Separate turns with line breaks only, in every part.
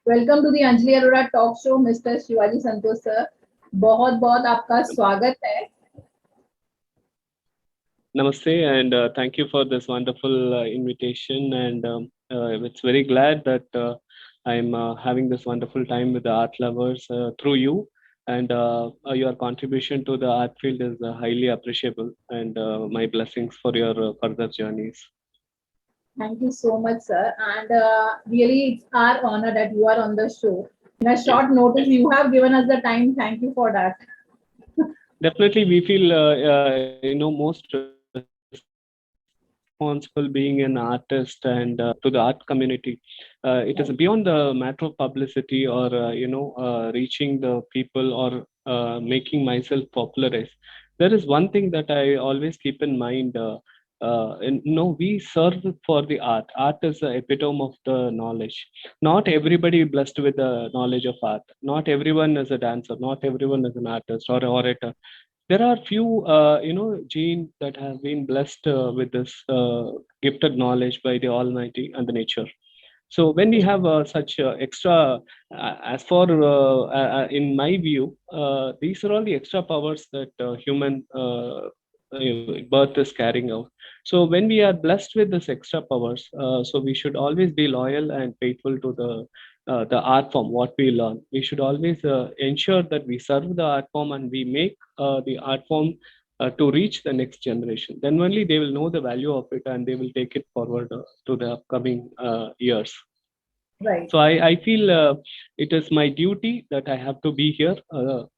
Welcome to the Anjali Arora talk show mister Shivaji Santosh sir, बहुत बहुत आपका स्वागत है।
Namaste and thank you for this wonderful invitation, and it's very glad that I'm having this wonderful time with the art lovers through you, and your contribution to the art field is highly appreciable, and my blessings for your further journeys.
Thank you so much, sir. And really, it's our honor that you are on the show. In a short notice, you have given us the time. Thank you for that.
Definitely, we feel most responsible being an artist and to the art community. It is beyond the matter of publicity or reaching the people or making myself popularized. There is one thing that I always keep in mind. We serve for the art. Art is the epitome of the knowledge. Not everybody is blessed with the knowledge of art. Not everyone is a dancer. Not everyone is an artist or an orator. There are few genes that have been blessed with this gifted knowledge by the almighty and the nature. So when we have such extra as for in my view, these are all the extra powers that human birth is carrying out. So when we are blessed with this extra powers, so we should always be loyal and faithful to the art form what we learn. We should always ensure that we serve the art form and we make the art form to reach the next generation. Then only they will know the value of it and they will take it forward to the upcoming years.
Right.
So I feel it is my duty that I have to be here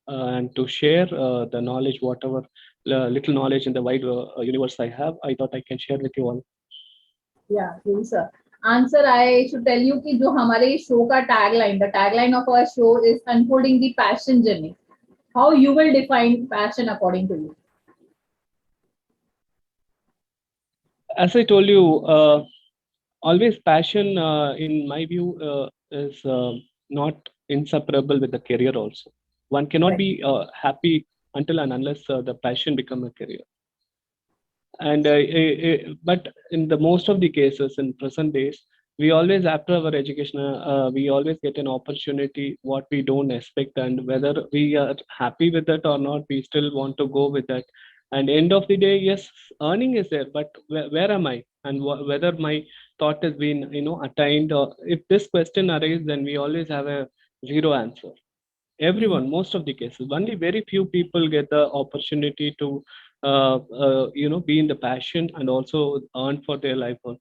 and to share the knowledge, whatever little knowledge in the wide universe I have. I thought I can share with you all.
Yeah, true, sir. Answer, I should tell you कि जो हमारे show का tagline, the tagline of our show is unfolding the passion journey. How you will define passion according to you?
As I told you, always passion, in my view, is not inseparable with the career also. One cannot
Right.
be happy until and unless the passion become a career. And but in the most of the cases in present days, we always after our education, we always get an opportunity what we don't expect, and whether we are happy with it or not, we still want to go with that. And end of the day, yes, earning is there, but where am I, and whether my thought has been attained, or if this question arises, then we always have a zero answer. Everyone, most of the cases, only very few people get the opportunity to be in the passion and also earn for their livelihood.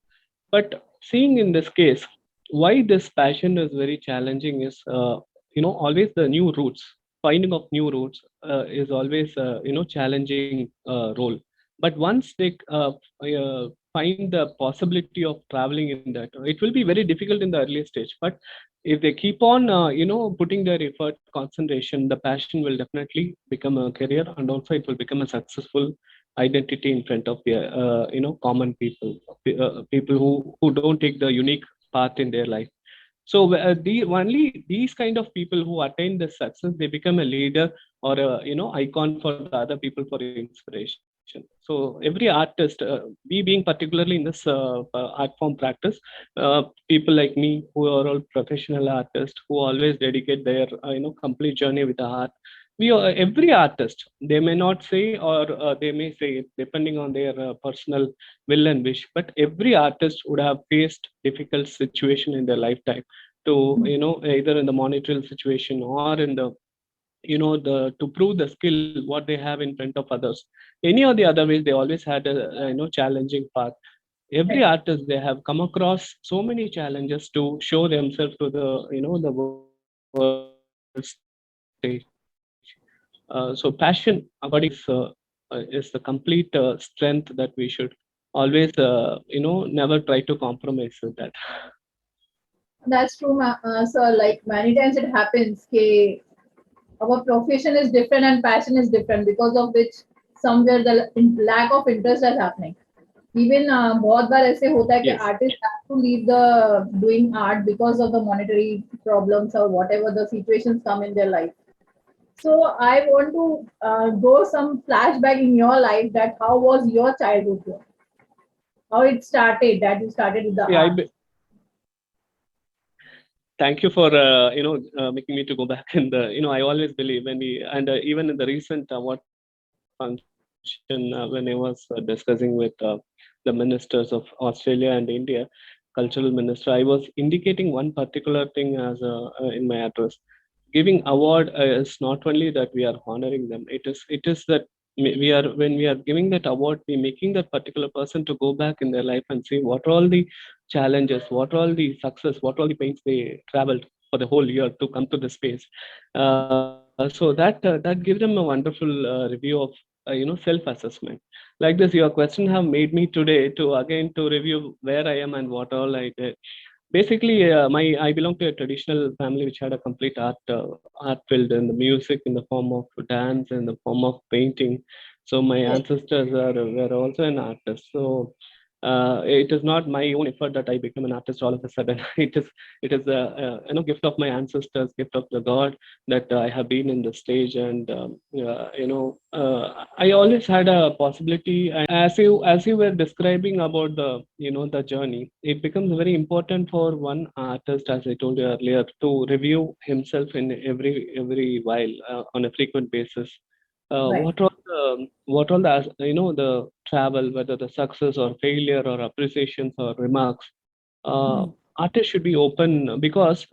But seeing in this case, why this passion is very challenging is always the new routes. Finding of new routes is always challenging role. But once they find the possibility of traveling in that, it will be very difficult in the early stage. But if they keep on putting their effort, concentration, the passion will definitely become a career, and also it will become a successful identity in front of the common people, people who don't take the unique path in their life. So the only these kind of people who attain the success, they become a leader or a icon for the other people for inspiration. So every artist, we being particularly in this art form practice, people like me who are all professional artists who always dedicate their complete journey with the art. We are every artist. They may not say, or they may say it depending on their personal will and wish. But every artist would have faced difficult situation in their lifetime to either in the monetary situation or in the the to prove the skill what they have in front of others. Any or the other ways, they always had a challenging path. Every
Right.
artist, they have come across so many challenges to show themselves to the the world stage. So passion, according to me, is the complete strength that we should always never try to compromise with that.
That's true, sir. Like many times it happens कि our profession is different and passion is different, because of which somewhere the lack of interest is happening. Even बहुत बार ऐसे होता है कि
Yes.
artists have to leave the doing art because of the monetary problems or whatever the situations come in their life. So I want to go some flashback in your life, that how was your childhood? How it started, that you started with the
Yeah,
art?
Thank you for making me to go back in the, I always believe when we, and even in the recent award function, when I was discussing with the ministers of Australia and India, cultural minister, I was indicating one particular thing as in my address. Giving award is not only that we are honoring them, it is that we are, when we are giving that award, we making that particular person to go back in their life and see what are all the challenges, what are all the success, what are all the pains they traveled for the whole year to come to the space. So that gives them a wonderful review of self-assessment. Like this, your question have made me today to again to review where I am and what all I did. Basically, my I belong to a traditional family which had a complete art field in the music, in the form of dance, in the form of painting. So my
Yes,
ancestors were also an artist. So it is not my own effort that I become an artist all of a sudden. It is a gift of my ancestors, gift of the God, that I have been in the stage. And I always had a possibility. And as you were describing about the the journey, it becomes very important for one artist, as I told you earlier, to review himself in every while, on a frequent basis.
right.
What all the the travel, whether the success or failure or appreciations or remarks, uh,
Hmm.
artists should be open, because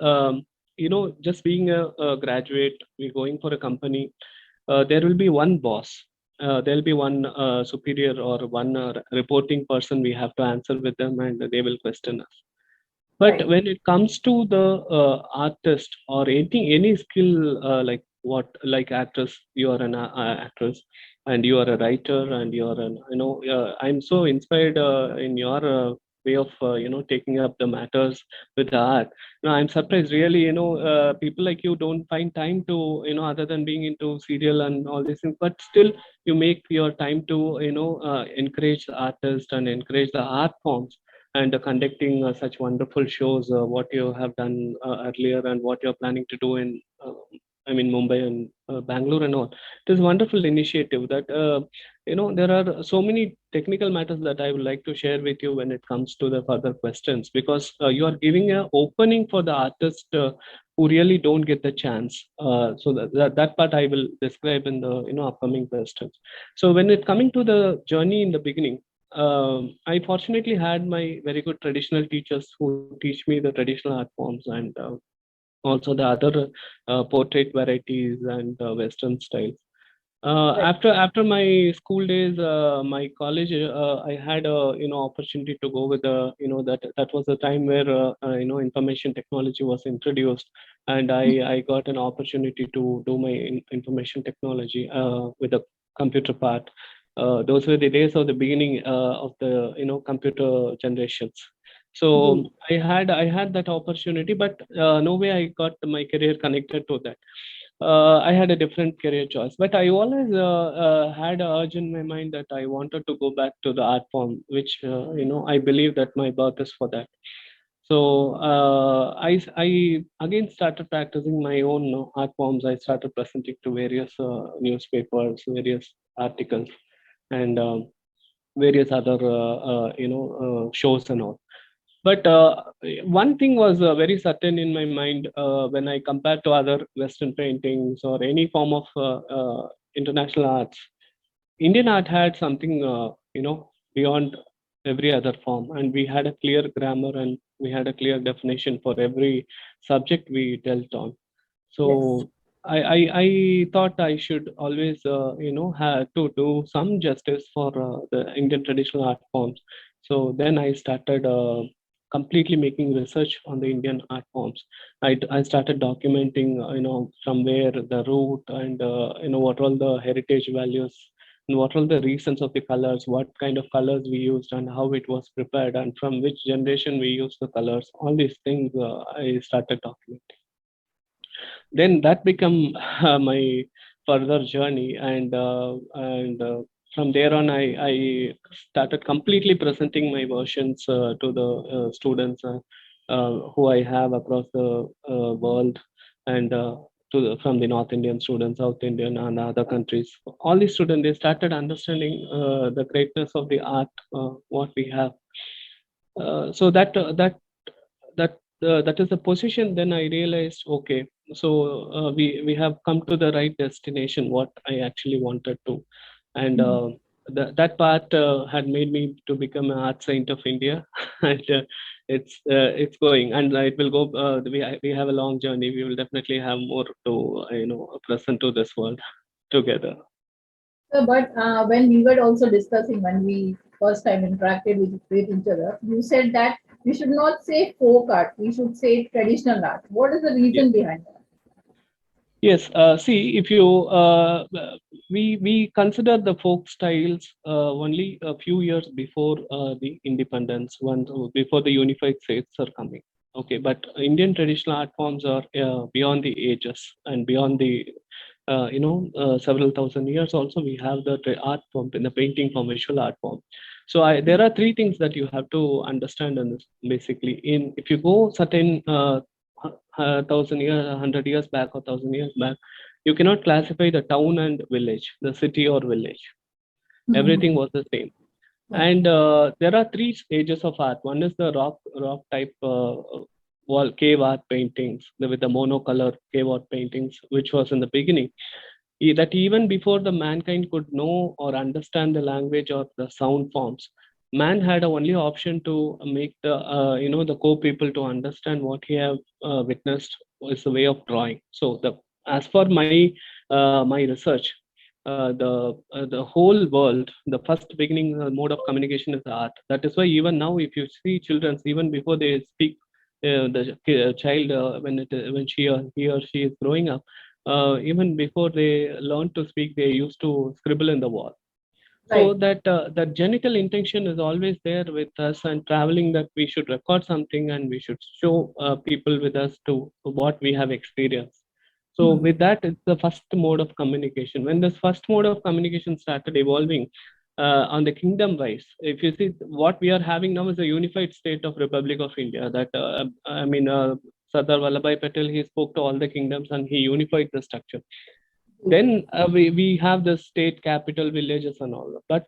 just being a graduate, we going for a company, there will be one boss, there will be one superior or one reporting person we have to answer with them, and they will question us. But
Right.
when it comes to the artist or any skill, like what, like actress, you are an actress, and you are a writer, and you are an, I'm so inspired in your way of taking up the matters with the art. I'm surprised really. People like you don't find time to, other than being into serial and all these things, but still you make your time to encourage the artist and encourage the art forms, and conducting such wonderful shows, what you have done earlier and what you're planning to do in, Mumbai and Bangalore and all. It is a wonderful initiative that, there are so many technical matters that I would like to share with you when it comes to the further questions, because you are giving an opening for the artist who really don't get the chance. So that part I will describe in the upcoming questions. So when it coming to the journey in the beginning, I fortunately had my very good traditional teachers who teach me the traditional art forms, and also the other portrait varieties and Western styles.
Right.
After my school days, my college, I had a opportunity to go with the, that was the time where information technology was introduced, and I got an opportunity to do my information technology with the computer part. Those were the days of the beginning of the computer generations.
Ji.
So I had that opportunity, but no way I got my career connected to that. I had a different career choice, but I always had a urge in my mind that I wanted to go back to the art form, which I believe that my birth is for that. So I again started practicing my own art forms. I started presenting to various newspapers, various articles, and various other shows and all. But one thing was very certain in my mind when I compared to other Western paintings or any form of international arts. Indian art had something, beyond every other form, and we had a clear grammar, and we had a clear definition for every subject we dealt on.
Yes.
So I thought I should always, have to do some justice for the Indian traditional art forms. So then I started completely making research on the Indian art forms. I started documenting, from where the root, and, what all the heritage values, and what are the reasons of the colors, what kind of colors we used, and how it was prepared, and from which generation we used the colors. All these things I started documenting. Then that become my further journey, and from there on, I started completely presenting my versions to the students who I have across the world, and from the North Indian students, South Indian, and other countries. All these students, they started understanding the greatness of the art what we have. So that that is the position, then I realized, okay, so we have come to the right destination, what I actually wanted to. And
Mhm.
that part had made me to become an art saint of India. And it's going, and it will go. We have a long journey. We will definitely have more to present to this world together.
So, but when we were also discussing when we first time interacted with each other, you said that we should not say folk art, we should say traditional art. What is the reason behind that?
Yes, see, if you we consider the folk styles only a few years before the independence, one before the unified states are coming. Okay, but Indian traditional art forms are beyond the ages and beyond the several thousand years. Also, we have the art form in the painting form, visual art form. So there are three things that you have to understand in this. Basically, in if you go certain 1,000 years, 100 years back or 1,000 years back, you cannot classify the town and village, the city or village.
Mhm.
Everything was the same.
Right.
And there are three stages of art. One is the rock type wall cave art paintings with the monocolor cave art paintings, which was in the beginning. That even before the mankind could know or understand the language or the sound forms, man had a only option to make the the co-people to understand what he have witnessed is the way of drawing. So the as for my research, the whole world, the first beginning mode of communication is art. That is why even now, if you see children, even before they speak, the child when he or she is growing up, even before they learn to speak, they used to scribble in the wall. So
Right.
that genital intention is always there with us and traveling, that we should record something and we should show people with us to what we have experienced. So
Mhm.
with that, it's the first mode of communication. When this first mode of communication started evolving on the kingdom wise, if you see what we are having now is a unified state of Republic of India. That Sardar Vallabhai Patel, he spoke to all the kingdoms and he unified the structure. Then we have the state capital villages and all. But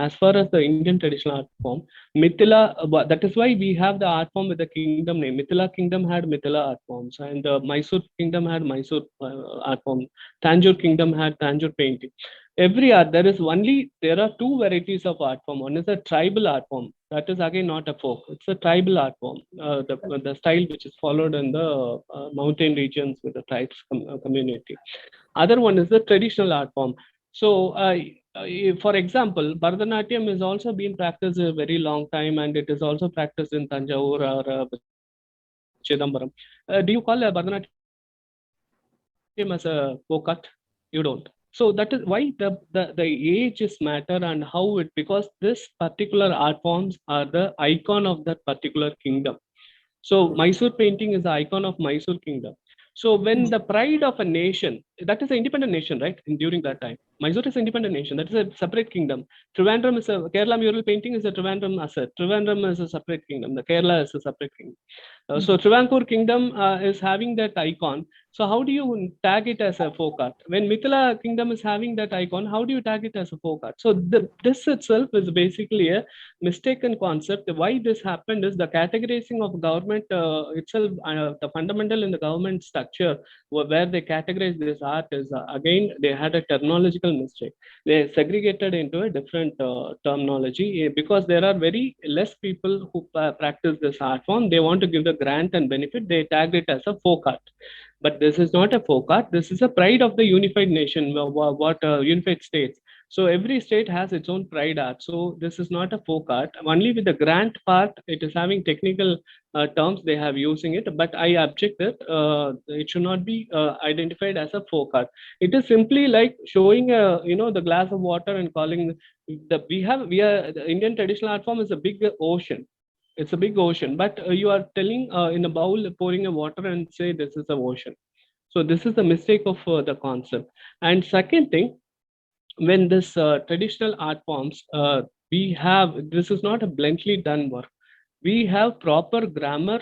as far as the Indian traditional art form, Mithila, that is why we have the art form with the kingdom name. Mithila kingdom had Mithila art forms, and Mysore kingdom had Mysore art form. Tanjore kingdom had Tanjore painting. Every art, there are two varieties of art form. One is a tribal art form. That is again not a folk. It's a tribal art form. The style which is followed in the mountain regions with the tribes community. Other one is the traditional art form. So, for example, Bharatanatyam is also been practiced a very long time, and it is also practiced in Tanjore or Chidambaram. Do you call Bharatanatyam as a folk art? You don't. So that is why the age is matter and how it, because this particular art forms are the icon of that particular kingdom. So Mysore painting is the icon of Mysore kingdom. So when the pride of a nation, that is an independent nation, right? During that time, Mysore is an independent nation. That is a separate kingdom. Trivandrum is a Kerala mural painting is a Trivandrum asset. Trivandrum is a separate kingdom. The Kerala is a separate kingdom. So Travancore kingdom is having that icon. So how do you tag it as a folk art? When Mithila kingdom is having that icon, how do you tag it as a folk art? So this itself is basically a mistaken concept. Why this happened is the categorizing of government itself, the fundamental in the government structure where they categorize this art is again they had a terminological mistake. They segregated into a different terminology because there are very less people who practice this art form. They want to give the grant and benefit. They tagged it as a folk art. But this is not a folk art. This is a pride of the unified nation, what unified states. So every state has its own pride art. So this is not a folk art. Only with the grant part, it is having technical terms they have using it. But I object that it should not be identified as a folk art. It is simply like showing the glass of water and calling the Indian traditional art form is a big ocean. It's a big ocean, but you are telling in a bowl pouring a water and say this is a ocean. So this is the mistake of the concept. And second thing, when this traditional art forms, we have this is not a bluntly done work. We have proper grammar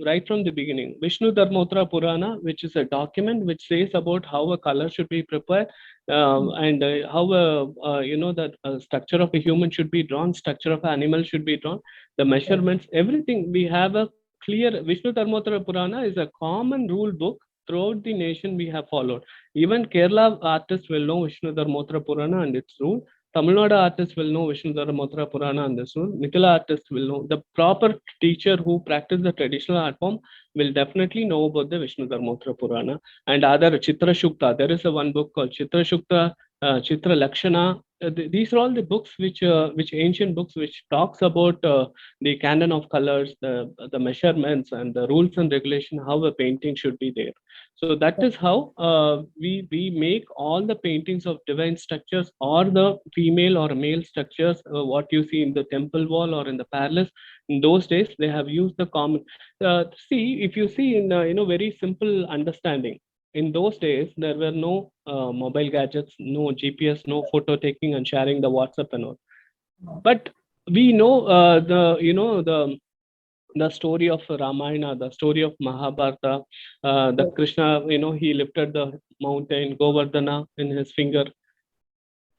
right from the beginning. Vishnu Dharmottara Purana, which is a document which says about how a color should be prepared, and how the structure of a human should be drawn, structure of an animal should be drawn, the measurements, everything. We have a clear. Vishnu Dharmottara Purana is a common rule book throughout the nation we have followed. Even Kerala artists will know Vishnu Dharmottara Purana and its rule. Tamil Nadu artists will know Vishnu Dharmottara Purana and this rule. Mithila artists will know. The proper teacher who practice the traditional art form will definitely know about the Vishnu Dharmottara Purana and other Chitra Shukta. There is a one book called Chitra Shukta, Chitra Lakshana. These are all the books which ancient books which talks about the canon of colors, the measurements, and the rules and regulation how a painting should be there. So that is how we make all the paintings of divine structures or the female or male structures. What you see in the temple wall or in the palace. In those days, they have used the common. See, if you see in very simple understanding. In those days, there were no mobile gadgets, no GPS, no photo taking and sharing the WhatsApp and all. But we know the story of Ramayana, the story of Mahabharata, the Krishna, he lifted the mountain Govardhana in his finger.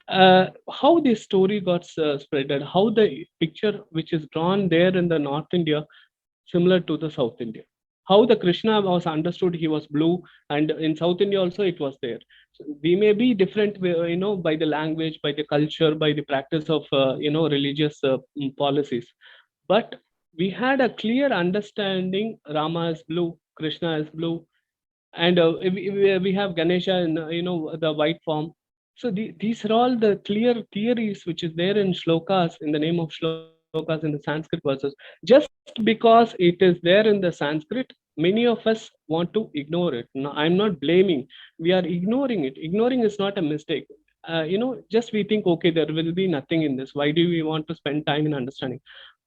How this story got spreaded, how the picture which is drawn there in the North India similar to the South India. How the Krishna was understood, he was blue, and in South India also it was there. So we may be different, by the language, by the culture, by the practice of, religious policies, but we had a clear understanding. Rama is blue, Krishna is blue, and we have Ganesha in the white form. So these are all the clear theories which is there in shlokas, in the name of shlokas in the Sanskrit verses. Just because it is there in the Sanskrit, many of us want to ignore it. No, I'm not blaming. We are ignoring it. Ignoring is not a mistake. Just we think, okay, there will be nothing in this. Why do we want to spend time in understanding?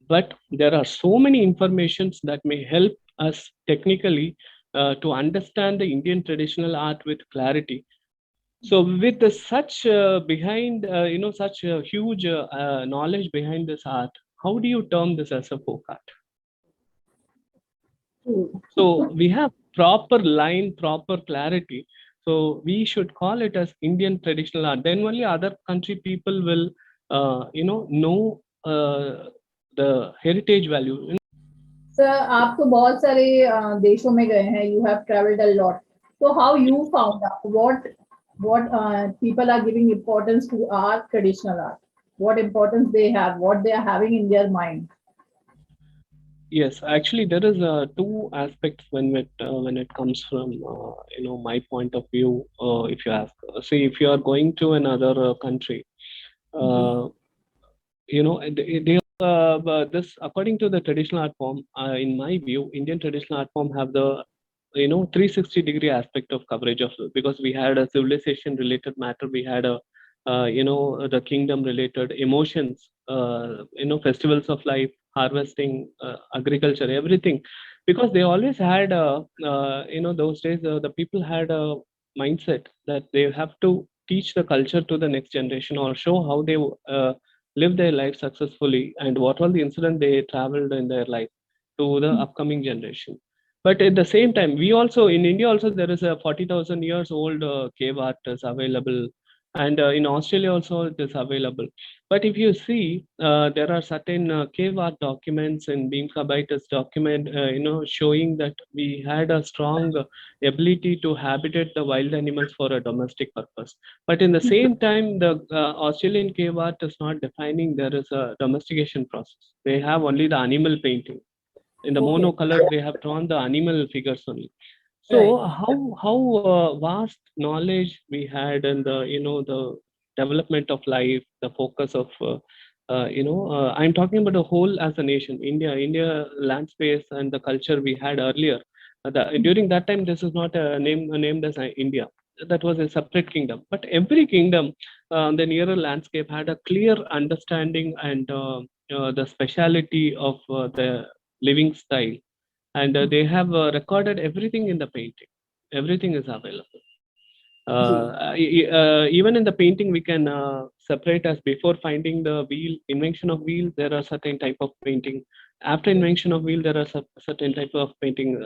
But there are so many informations that may help us technically to understand the Indian traditional art with clarity. So with such behind, such huge knowledge behind this art, how do you term this as a folk art? So we have proper line, proper clarity. So we should call it as Indian traditional art. Then only other country people will, know the heritage value.
Sir आप तो बहुत सारे देशों में गए हैं, you have travelled a lot, so how you found out what people are giving importance to our traditional art, what importance they have, what they are having in their mind?
Yes, actually, there is two aspects when it comes from my point of view. If you ask, see, if you are going to another country, uh, they this according to the traditional art form. In my view, Indian traditional art form have the 360-degree aspect of coverage of, because we had a civilization related matter, we had a the kingdom related emotions, festivals of life, harvesting, agriculture, everything, because they always had those days the people had a mindset that they have to teach the culture to the next generation or show how they live their life successfully and what all the incident they traveled in their life to the upcoming generation. But at the same time, we also in India also there is a 40,000 years old cave art is available, and in Australia also it is available. But if you see, there are certain cave art documents in Bhimka-Baita's document, showing that we had a strong ability to habitat the wild animals for a domestic purpose. But in the same time, the Australian cave art is not defining there is a domestication process. They have only the animal painting. In the
Okay,
monocolor, they have drawn the animal figures only. So
right.
how vast knowledge we had in the the development of life, the focus of I'm talking about the whole as a nation, India land space and the culture we had earlier. During that time, this is not named as India. That was a separate kingdom. But every kingdom, the nearer landscape had a clear understanding and the speciality of the living style, and they have recorded everything in the painting. Everything is available.
जी.
Even in the painting, we can separate as before finding the wheel, invention of wheel. There are certain type of painting. After invention of wheel, there are certain type of painting.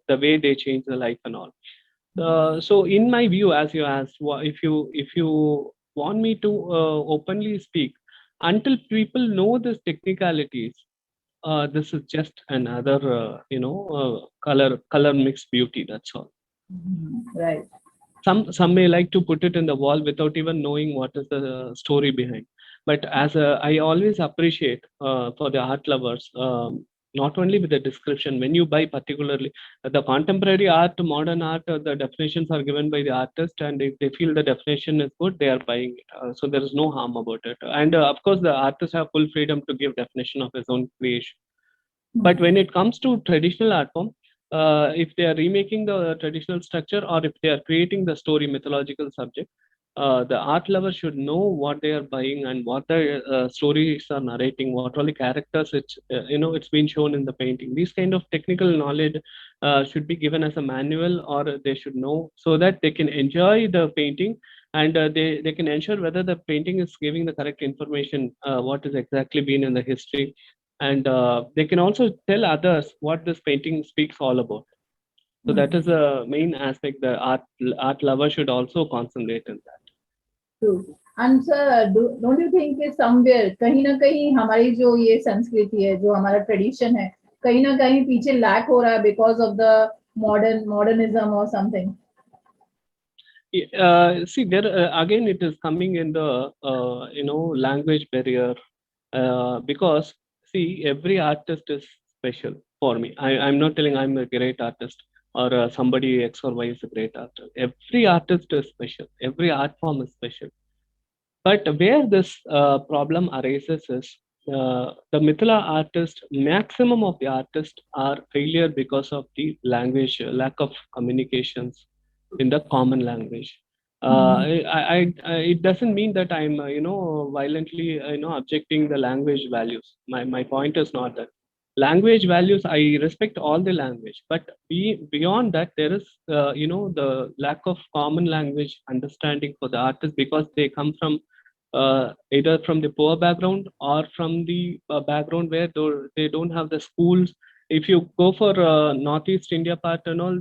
The way they change the life and all. So, in my view, as you asked, if you want me to openly speak, until people know these technicalities, this is just another color mixed beauty, that's all.
Right.
Some may like to put it in the wall without even knowing what is the story behind. But I always appreciate for the art lovers, not only with the description when you buy, particularly the contemporary art, modern art, the definitions are given by the artist, and if they feel the definition is good, they are buying it. So there is no harm about it, and of course the artist have full freedom to give definition of his own creation. But when it comes to traditional art form, if they are remaking the traditional structure, or if they are creating the story mythological subject, the art lover should know what they are buying and what the stories are narrating, what all the characters it's been shown in the painting. These kind of technical knowledge should be given as a manual, or they should know, so that they can enjoy the painting, and they can ensure whether the painting is giving the correct information, what is exactly been in the history, and they can also tell others what this painting speaks all about. So that is the main aspect the art lover should also concentrate in that.
True. And sir, don't you think कि somewhere कहीं ना कहीं हमारी जो ये संस्कृति है, जो हमारा ट्रेडिशन है, कहीं ना कहीं पीछे लैक हो रहा है because of the modernism or something?
See, there again it is coming in the language barrier, because see, every artist is special for me. I'm not telling I'm a great artist, or somebody X or Y is a great artist. Every artist is special. Every art form is special. But where this problem arises is, the Mithila artist, maximum of the artists are failure because of the language, lack of communications in the common language. It doesn't mean that I'm, violently, objecting the language values. My point is not that. Language values, I respect all the language, but beyond that, there is, the lack of common language understanding for the artists, because they come from either from the poor background, or from the background where they don't have the schools. If you go for Northeast India part and all,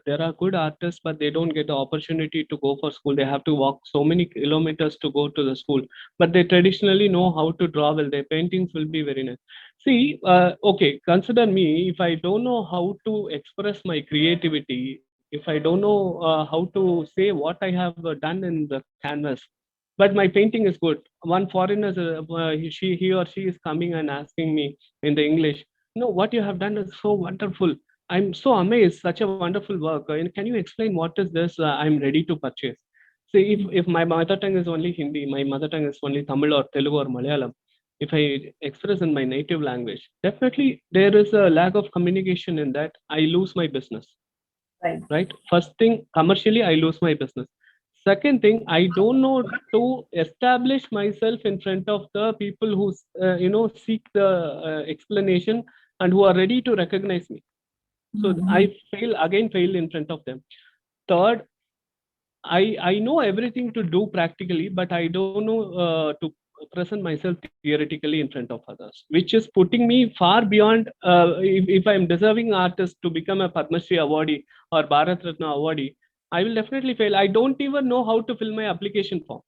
there are good artists, but they don't get the opportunity to go for school. They have to walk so many kilometers to go to the school. But they traditionally know how to draw well. Their paintings will be very nice. See, okay, consider me, if I don't know how to express my creativity, if I don't know how to say what I have done in the canvas, but my painting is good. One foreigner, he or she is coming and asking me in the English, no, what you have done is so wonderful. I'm so amazed, such a wonderful work. Can you explain what is this? I'm ready to purchase. See, if my mother tongue is only Hindi, my mother tongue is only Tamil or Telugu or Malayalam, if I express in my native language, definitely there is a lack of communication in that. I lose my business.
Right.
Right? First thing, commercially, I lose my business. Second thing, I don't know to establish myself in front of the people who seek the explanation, and who are ready to recognize me. So I fail in front of them. Third, I know everything to do practically, but I don't know to present myself theoretically in front of others, which is putting me far beyond. If I'm deserving artist to become a Padma Shri awardee or Bharat Ratna awardee, I will definitely fail. I don't even know how to fill my application form.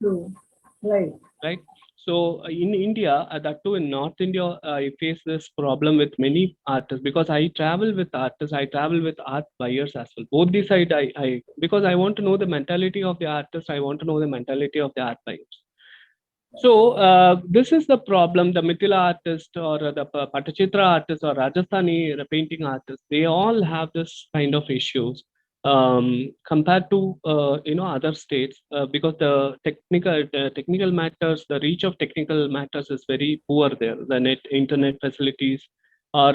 True. Right.
Right. So in India, that too in North India, I face this problem with many artists, because I travel with artists, I travel with art buyers as well. Both the side, I because I want to know the mentality of the artist, I want to know the mentality of the art buyers. So this is the problem. The Mithila artist, or the Patachitra artist, or Rajasthani painting artist, they all have this kind of issues compared to other states, because the technical matters, the reach of technical matters is very poor there. The internet facilities, or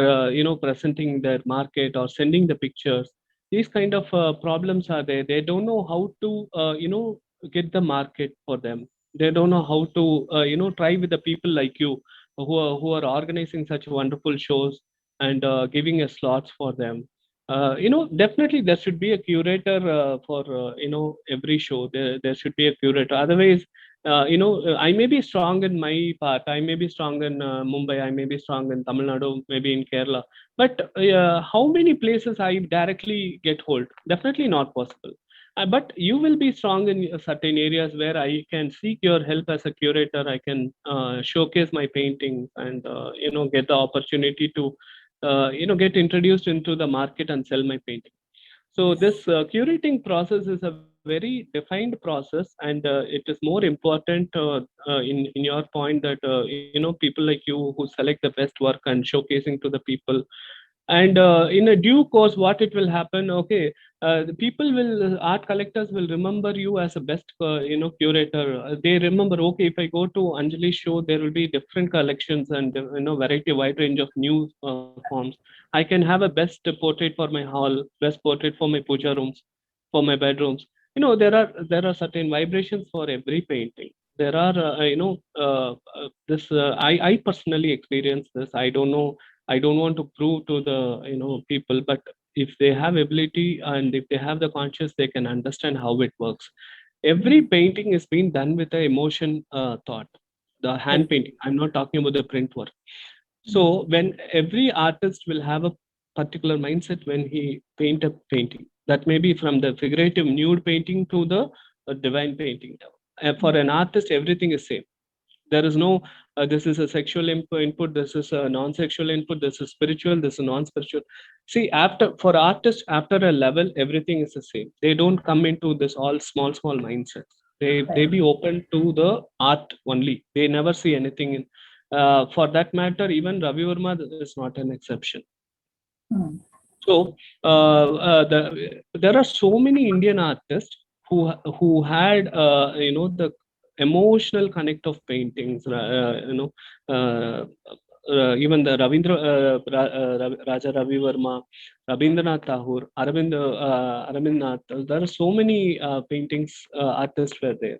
presenting their market, or sending the pictures. These kind of problems are there. They don't know how to get the market for them. They don't know how to try with the people like you, who are organizing such wonderful shows, and giving a slots for them. Definitely there should be a curator for every show. There should be a curator. Otherwise, I may be strong in my part. I may be strong in Mumbai. I may be strong in Tamil Nadu, maybe in Kerala. But how many places I directly get hold? Definitely not possible. But you will be strong in certain areas where I can seek your help as a curator. I can showcase my paintings and get the opportunity to get introduced into the market and sell my painting. So this curating process is a very defined process, and it is more important in your point that people like you who select the best work and showcasing to the people. And in a due course, what it will happen, okay, the people will, art collectors will remember you as a best curator. They remember, okay, if I go to Anjali show, there will be different collections and variety, wide range of new forms. I can have a best portrait for my hall, best portrait for my puja rooms, for my bedrooms. There are certain vibrations for every painting. There are this I personally experienced this. I don't want to prove to the people, but if they have ability and if they have the conscious, they can understand how it works. Every painting is being done with the emotion thought. The hand painting, I'm not talking about the print work. So when every artist will have a particular mindset when he paint a painting, that may be from the figurative nude painting to the divine painting. For an artist, everything is same. There is no this is a sexual input, this is a non-sexual input, this is spiritual, this is non-spiritual. See, after, for artists, after a level, everything is the same. They don't come into this all small mindsets. They
Right.
be open to the art only. They never see anything in for that matter, even Ravi Verma is not an exception.
Hmm.
So there are so many Indian artists who had the emotional connect of paintings. Uh, Even the Raja Ravi Verma, Rabindranath Tagore, Aravind Nath. There are so many paintings artists were there.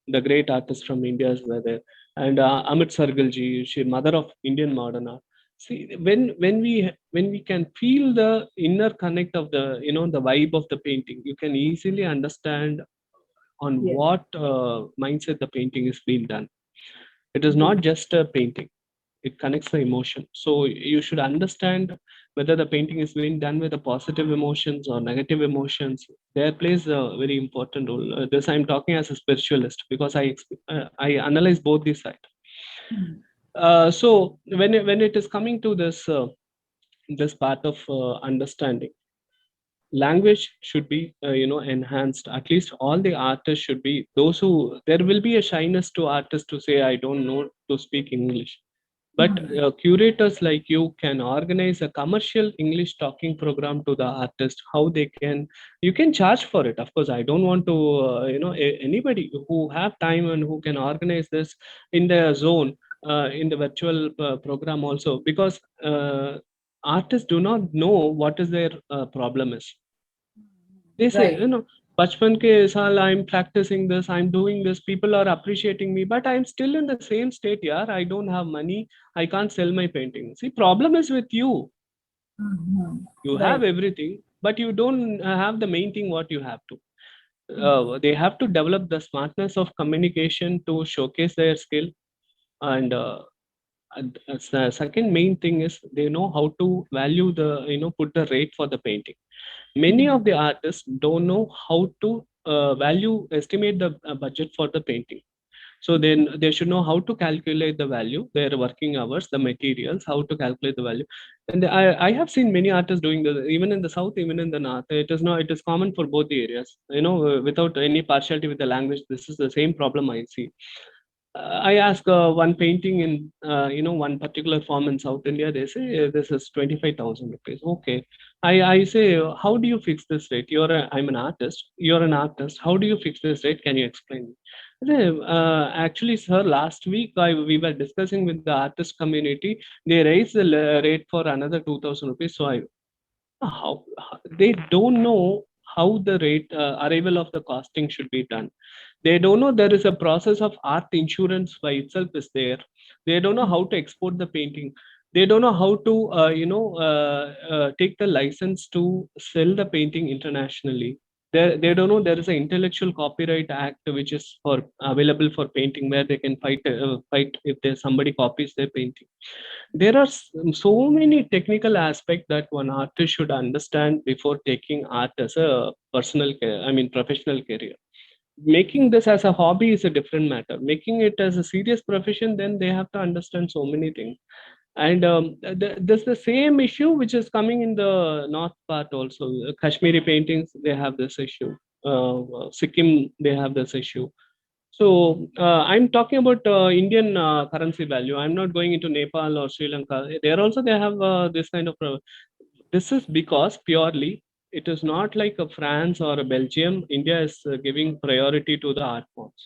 The great artists from India were there, and Amit Sargalji, she mother of Indian modern art. See, when we can feel the inner connect of the the vibe of the painting, you can easily understand on
Yes.
what mindset the painting is being done. It is
Yes.
not just a painting, it connects the emotion. So you should understand whether the painting is being done with the positive emotions or negative emotions. There plays a very important role. This I'm talking as a spiritualist because I analyze both these sides.
Hmm.
So when it is coming to this part of understanding, language should be enhanced. At least all the artists should be those who, there will be a shyness to artists to say I don't know to speak English. But
Hmm.
curators like you can organize a commercial English talking program to the artist. How they can, you can charge for it. Of course, I don't want to anybody who have time and who can organize this in the zone, in the virtual program also, because artists do not know what is their problem is. They say,
Right.
bachpan ke saal I'm practicing this, I'm doing this, people are appreciating me, but I'm still in the same state. Yeah, I don't have money, I can't sell my painting. See, problem is with you.
Hmm.
You have
Right.
everything, but you don't have the main thing what you have to.
Hmm.
They have to develop the smartness of communication to showcase their skill. And the second main thing is they know how to value the, put the rate for the painting. Many
Hmm.
of the artists don't know how to value estimate the budget for the painting. So then they should know how to calculate the value, their working hours, the materials, how to calculate the value. And I have seen many artists doing this, even in the south, even in the north. It is not, it is common for both the areas, without any partiality with the language. This is the same problem I see. I ask one painting in one particular farm in South India. They say this is 25,000 rupees. Okay, I say, how do you fix this rate? I'm an artist. You're an artist. How do you fix this rate? Can you explain? I say, actually, sir, last week we were discussing with the artist community. They raised the rate for another 2,000 rupees. So they don't know how the rate arrival of the costing should be done. They don't know there is a process of art insurance by itself is there. They don't know how to export the painting. They don't know how to take the license to sell the painting internationally. They don't know there is an intellectual copyright act which is for available for painting, where they can fight if there's somebody copies their painting. There are so many technical aspects that one artist should understand before taking art as a professional career. Making this as a hobby is a different matter. Making it as a serious profession, then they have to understand so many things. And there's the same issue which is coming in the north part also. Kashmiri paintings, they have this issue. Sikkim, they have this issue. So I'm talking about Indian currency value. I'm not going into Nepal or Sri Lanka. There also they have this kind of. This is because purely it is not like a France or a Belgium. India is giving priority to the art forms.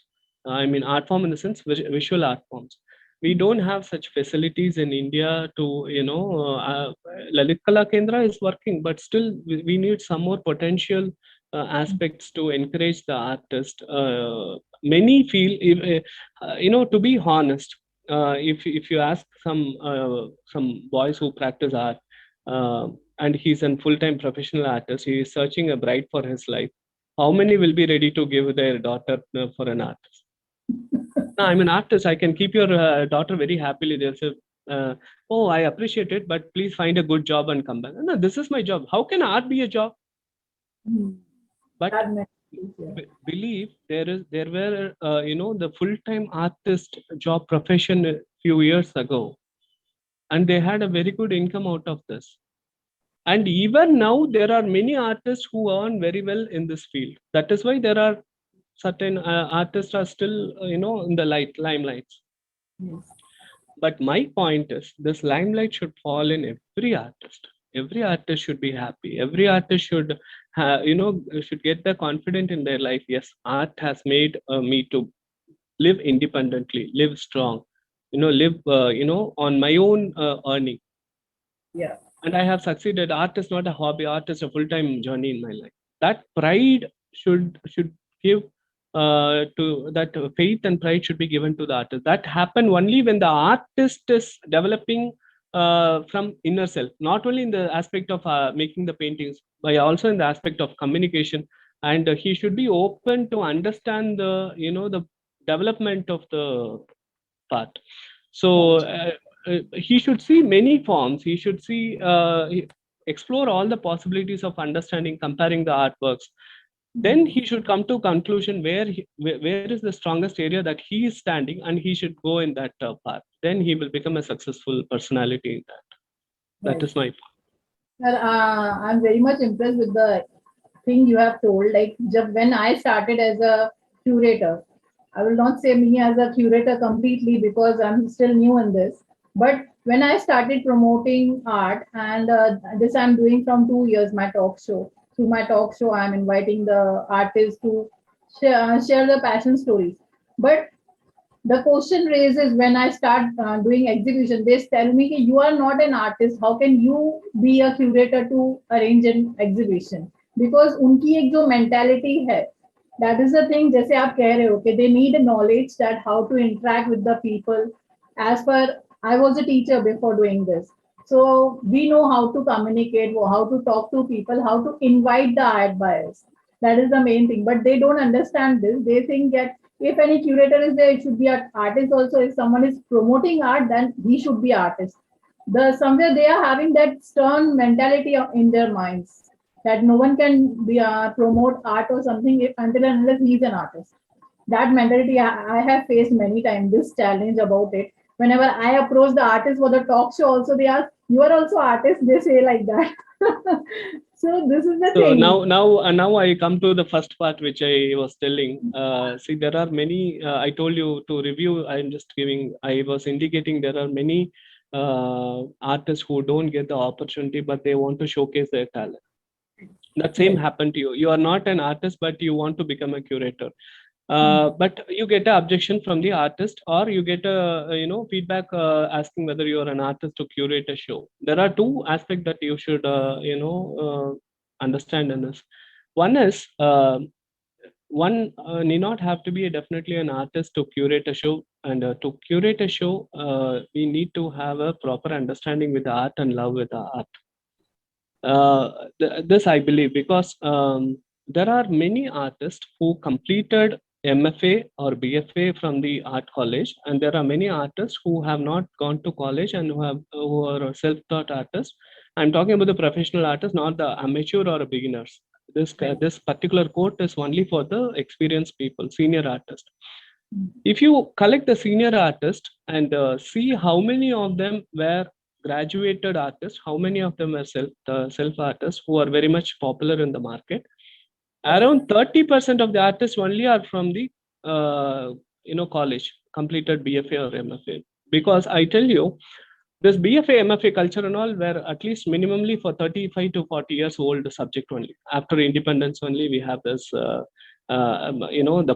Art form in the sense visual art forms. We don't have such facilities in India to, Lalit Kala Kendra is working, but still we need some more potential aspects to encourage the artist. Many feel, to be honest, if you ask some boys who practice art, and he's a full-time professional artist, he is searching a bride for his life. How many will be ready to give their daughter for an artist? No, I'm an artist. I can keep your daughter very happily. They'll say, "Oh, I appreciate it, but please find a good job and come back." No, this is my job. How can art be a job? But
That makes sense, yeah.
believe there were the full-time artist job profession a few years ago, and they had a very good income out of this. And even now, there are many artists who earn very well in this field. That is why there are certain artists are still, in the limelights.
Yes.
But my point is, this limelight should fall in every artist. Every artist should be happy. Every artist should get the confidence in their life. Yes, art has made me to live independently, live strong, live, on my own earning.
Yeah.
And I have succeeded. Art is not a hobby. Art is a full-time journey in my life. That pride should give to that faith and pride should be given to the artist. That happen only when the artist is developing from inner self, not only in the aspect of making the paintings, but also in the aspect of communication. And he should be open to understand the development of the part. So he should see many forms. He should explore all the possibilities of understanding, comparing the artworks. Then he should come to conclusion where is the strongest area that he is standing, and he should go in that path. Then he will become a successful personality in that. That
Right.
is my point.
Sir, I'm very much impressed with the thing you have told. Like, when I started as a curator, I will not say me as a curator completely because I'm still new in this. But when I started promoting art, and this I'm doing from 2 years, my talk show. Through my talk show, I'm inviting the artists to share the passion stories. But the question raises when I start doing exhibition, they tell me कि you are not an artist. How can you be a curator to arrange an exhibition? Because उनकी एक जो mentality है, that is the thing. जैसे आप कह रहे हो कि they need a knowledge that how to interact with the people. As per I was a teacher before doing this, so we know how to communicate, how to talk to people, how to invite the art buyers. That is the main thing. But they don't understand this. They think that if any curator is there, it should be an artist also. If someone is promoting art, then he should be artist. Somewhere they are having that stern mentality in their minds that no one can be promote art or something until and unless he is an artist. That mentality I have faced many times. This challenge about it. Whenever I approach the artist for the talk show, also they ask, "You are also artist?" They say like that. So this is the
So
thing.
now I come to the first part which I was telling. See, there are many. I told you to review. I'm just giving. I was indicating there are many artists who don't get the opportunity, but they want to showcase their talent. That same
Right.
happened to you. You are not an artist, but you want to become a curator. But you get an objection from the artist, or you get a feedback asking whether you are an artist to curate a show. There are two aspects that you should understand in this. One is one need not have to be definitely an artist to curate a show, and to curate a show, we need to have a proper understanding with the art and love with the art. This I believe, because there are many artists who completed MFA or BFA from the art college, and there are many artists who have not gone to college and who are self-taught artists. I'm talking about the professional artists, not the amateur or beginners.
Right.
This particular quote is only for the experienced people, senior artists.
Mm.
If you collect the senior artists and see how many of them were graduated artists, how many of them were self artists who are very much popular in the market,
Right.
around 30% of the artists only are from the uh, college, completed BFA or MFA. Because I tell you, this BFA, MFA culture and all were at least minimally for 35 to 40 years old subject only. After independence only, we have this, the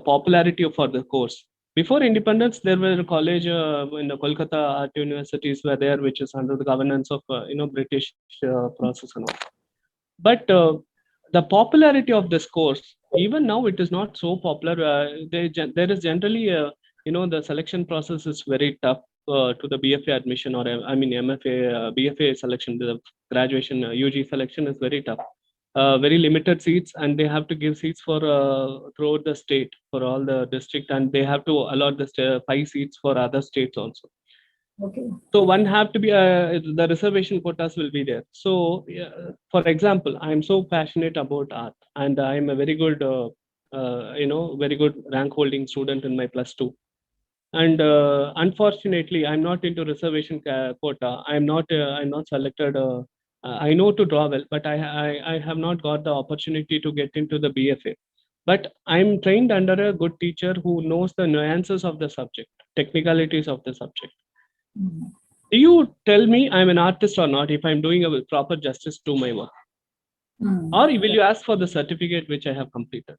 popularity for the course. Before independence, there were college in the Kolkata art universities were there, which is under the governance of, British process and all. But the popularity of this course, even now, it is not so popular. There is generally, the selection process is very tough to the BFA admission or I mean MFA, BFA selection. The graduation UG selection is very tough. Very limited seats, and they have to give seats for throughout the state for all the district, and they have to allot the 5 seats for other states also.
Okay.
So one have to be the reservation quotas will be there. So for example, I am so passionate about art, and I am a very good, very good rank holding student in my +2. And unfortunately, I'm not into reservation quota. I'm not selected. I know to draw well, but I have not got the opportunity to get into the BFA. But I'm trained under a good teacher who knows the nuances of the subject, technicalities of the subject.
Mm.
Do you tell me I'm an artist or not if I'm doing a proper justice to my work?
Mm.
Or will you ask for the certificate which I have completed?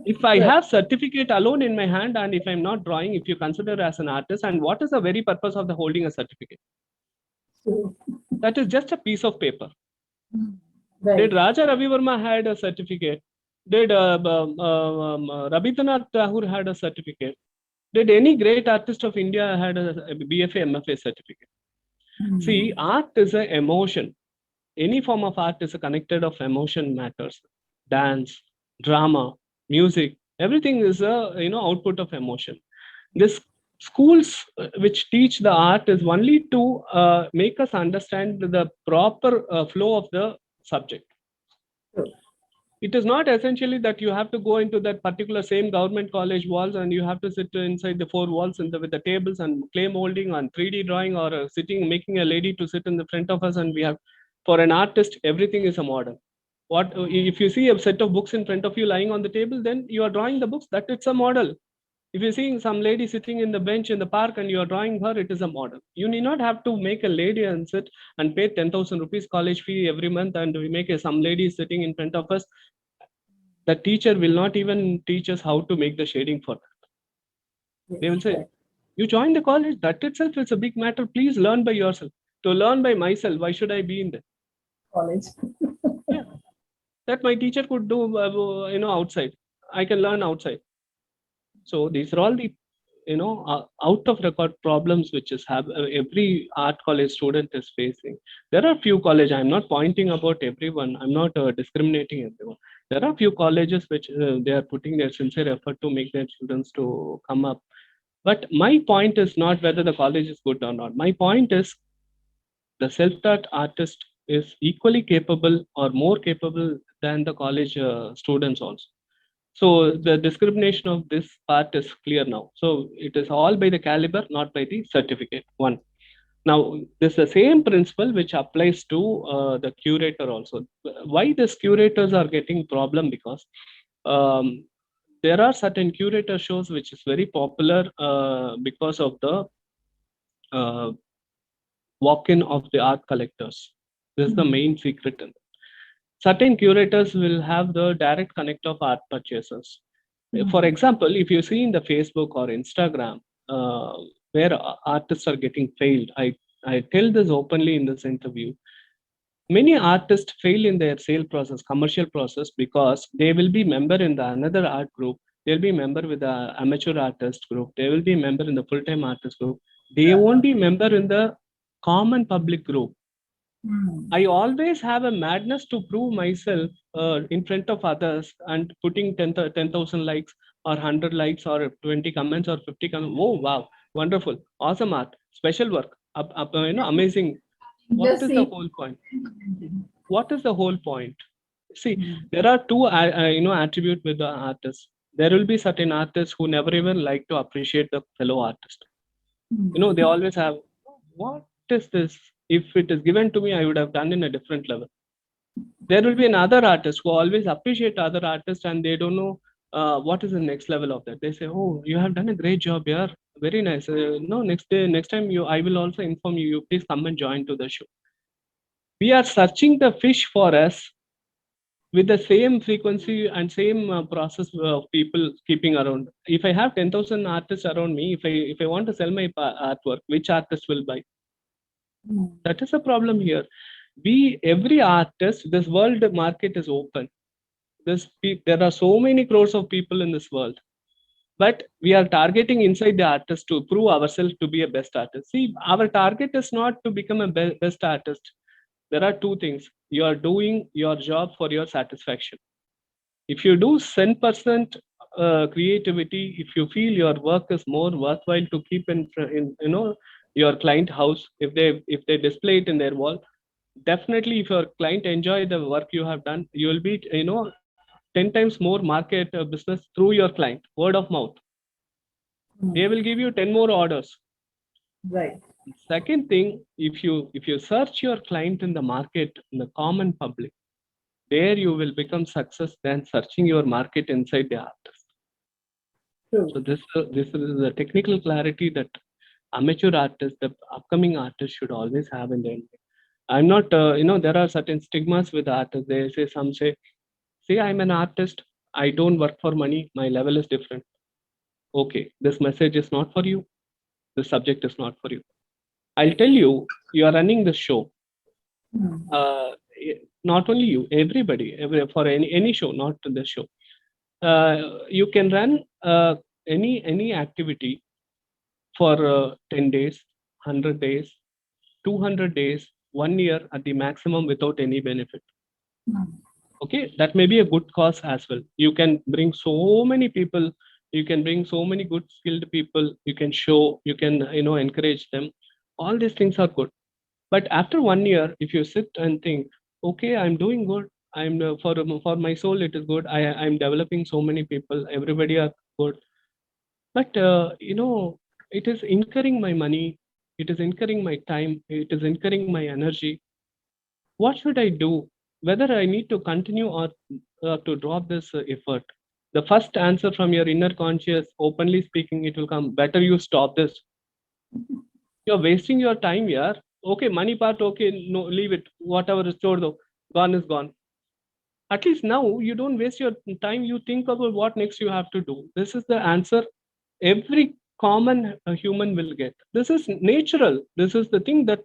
If I
Right.
have certificate alone in my hand and if I'm not drawing, if you consider as an artist, and what is the very purpose of the holding a certificate?
So,
That is just a piece of paper.
mm.
Did
Right.
Raja Ravi Verma had a certificate? Did Rabindranath Tagore had a certificate? Did any great artist of India had a BFA, MFA certificate? See,
Mm.
art is an emotion. Any form of art is a connected of emotion matters. Dance, drama, music, everything is a output of emotion. This schools which teach the art is only to make us understand the proper flow of the subject.
True.
It is not essentially that you have to go into that particular same government college walls and you have to sit inside the 4 walls with the tables and clay molding and 3D drawing or sitting, making a lady to sit in the front of us. And we have, for an artist, everything is a model. What if you see a set of books in front of you lying on the table, then you are drawing the books, that it's a model. If you're seeing some lady sitting in the bench in the park and you're drawing her, it is a model. You need not have to make a lady and sit and pay 10,000 rupees college fee every month and we make some lady sitting in front of us. The teacher will not even teach us how to make the shading for that.
Yes.
They will say,
Right.
you join the college, that itself is a big matter. Please learn by yourself. To learn by myself, why should I be in there?
College.
Yeah, that my teacher could do, outside. I can learn outside. So these are all the out of record problems which is have every art college student is facing. There are few college, I'm not pointing about everyone, I'm not discriminating everyone. There are few colleges which they are putting their sincere effort to make their students to come up. But my point is not whether the college is good or not. My point is the self-taught artist is equally capable or more capable than the college students also. So the discrimination of this part is clear now. So it is all by the caliber, not by the certificate. One. Now, this is the same principle which applies to the curator also. Why these curators are getting problem? Because um, there are certain curator shows which is very popular because of the uh, walk-in of the art collectors. This is the
Mm.
main secret in it. Certain curators will have the direct connect of art purchasers. For
Mm.
example, if you see in the Facebook or Instagram, uh, where artists are getting failed, I tell this openly in this interview. Many artists fail in their sale process, commercial process, because they will be member in the another art group. They'll be member with the amateur artist group. They will be member in the full-time artist group. They
Yeah.
won't be member in the common public group. I always have a madness to prove myself in front of others and putting 10,000 likes or 100 likes or 20 comments or 50 comments. Oh, wow, wonderful, awesome art, special work, amazing. What
Just
is the
see.
whole point? What is the whole point? See, there are two, attribute with the artist. There will be certain artists who never even like to appreciate the fellow artist. They always have, what is this? If it is given to me, I would have done in a different level. There will be another artist who always appreciate other artists and they don't know what is the next level of that. They say, oh, you have done a great job here, very nice. No, next time I will also inform you, you please come and join to the show. We are searching the fish for us with the same frequency and same process of people keeping around. If I have 10,000 artists around me, if I want to sell my artwork, which artist will buy? That is a problem here. Every artist, this world market is open. There are so many crores of people in this world, but we are targeting inside the artist to prove ourselves to be a best artist. See, our target is not to become a best artist. There are two things. You are doing your job for your satisfaction. If you do 10% creativity, if you feel your work is more worthwhile to keep in your client house, if they display it in their wall, definitely if your client enjoy the work you have done, you will be 10 times more market business through your client, word of mouth. They will give you 10 more orders.
Right.
Second thing, if you search your client in the market, in the common public, there you will become success than searching your market inside the artist.
True.
So this is the technical clarity that amateur artists, the upcoming artists should always have in their mind. I'm not, there are certain stigmas with artists. Some say, see, I'm an artist. I don't work for money. My level is different. Okay, this message is not for you. The subject is not for you. I'll tell you, you are running the show. Uh, Not only you, everybody, for any show, not the show. You can run any activity for 10 days, 100 days, 200 days, 1 year at the maximum without any benefit. Okay, that may be a good cause as well. You can bring so many people, you can bring so many good skilled people, you can show, you can encourage them. All these things are good. But after 1 year, if you sit and think, okay, I'm doing good, I'm for my soul it is good, I'm developing so many people, everybody are good, but it is incurring my money, it is incurring my time, it is incurring my energy. What should I do? Whether I need to continue or to drop this effort? The first answer from your inner conscious, openly speaking, it will come. Better you stop this. You're wasting your time here. Okay, money part, okay, no, leave it. Whatever is stored though, gone is gone. At least now you don't waste your time. You think about what next you have to do. This is the answer every common human will get. This is natural. This is the thing that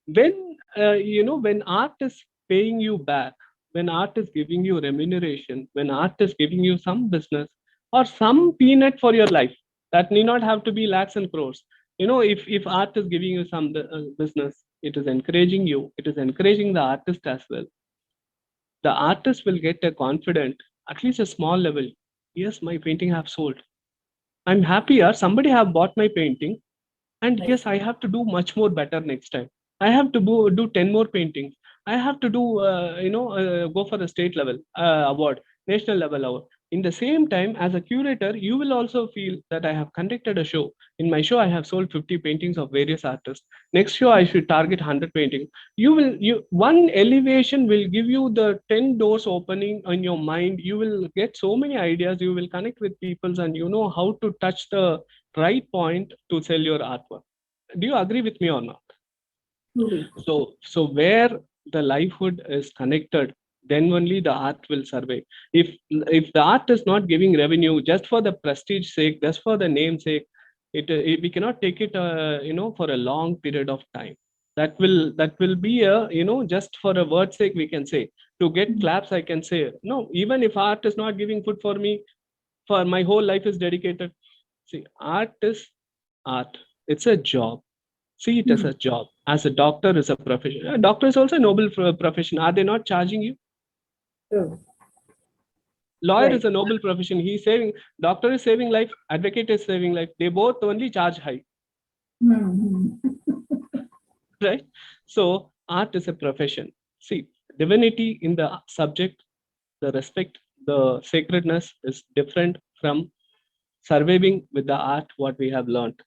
when art is paying you back, when art is giving you remuneration, when art is giving you some business or some peanut for your life, that need not have to be lakhs and crores. If art is giving you some business, it is encouraging you, it is encouraging the artist as well. The artist will get a confident, at least a small level. Yes, my painting have sold, I'm happier, somebody have bought my painting, and
Right.
yes, I have to do much more better next time. I have to do 10 more paintings. I have to do go for the state level award, national level award. In the same time, as a curator, you will also feel that I have conducted a show. In my show I have sold 50 paintings of various artists. Next show I should target 100 paintings. You one elevation will give you the 10 doors opening in your mind. You will get so many ideas, you will connect with people, and you know how to touch the right point to sell your artwork. Do you agree with me or not?
Truly.
So where the livelihood is connected, then only the art will survive. If the art is not giving revenue just for the prestige sake, just for the name sake, we cannot take it for a long period of time. That will be a just for a word sake we can say, to get claps I can say no. Even if art is not giving food for me, for my whole life is dedicated. See, art is art. It's a job. See it as a job. As a doctor is a profession. A doctor is also a noble profession. Are they not charging you?
True.
Lawyer
Right.
is a noble profession. He's saving. Doctor is saving life. Advocate is saving life. They both only charge high,
Hmm.
right? So art is a profession. See, divinity in the subject, the respect, the sacredness is different from surviving with the art what we have learned.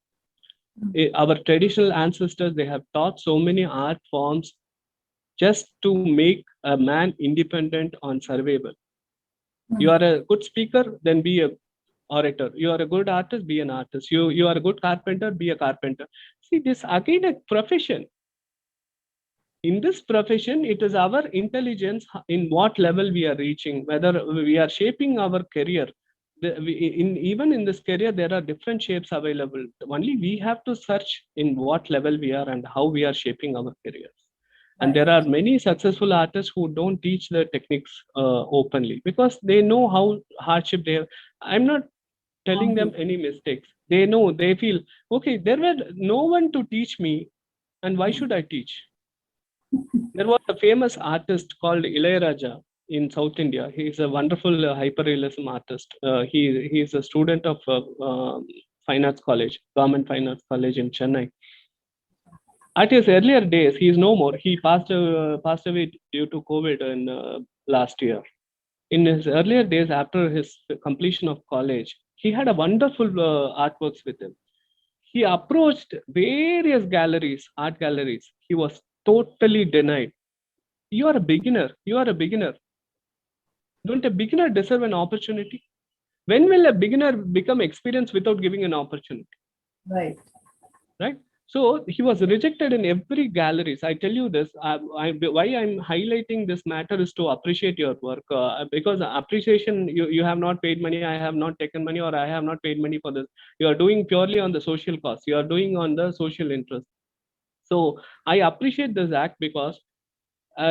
Our traditional ancestors, they have taught so many art forms just to make a man independent on survival. You are a good speaker, then be a orator. You are a good artist, be an artist. You are a good carpenter, be a carpenter. See, this again a profession. In this profession, it is our intelligence in what level we are reaching, whether we are shaping our career. Even in this career, there are different shapes available. Only we have to search in what level we are and how we are shaping our careers. And
Right.
there are many successful artists who don't teach the techniques openly because they know how hardship they have. I'm not telling them any mistakes. They know, they feel, okay, there were no one to teach me, and why should I teach? There was a famous artist called Ilayaraja in South India. He is a wonderful hyperrealism artist. He is a student of finance college, government finance college in Chennai. At his earlier days, he is no more. He passed away due to COVID in last year. In his earlier days, after his completion of college, he had a wonderful artworks with him. He approached various galleries, art galleries. He was totally denied. You are a beginner. You are a beginner. Don't a beginner deserve an opportunity? When will a beginner become experienced without giving an opportunity?
Right.
Right? So he was rejected in every galleries. I tell you this. Why I'm highlighting this matter is to appreciate your work because appreciation. You have not paid money. I have not taken money, or I have not paid money for this. You are doing purely on the social cause. You are doing on the social interest. So I appreciate this act because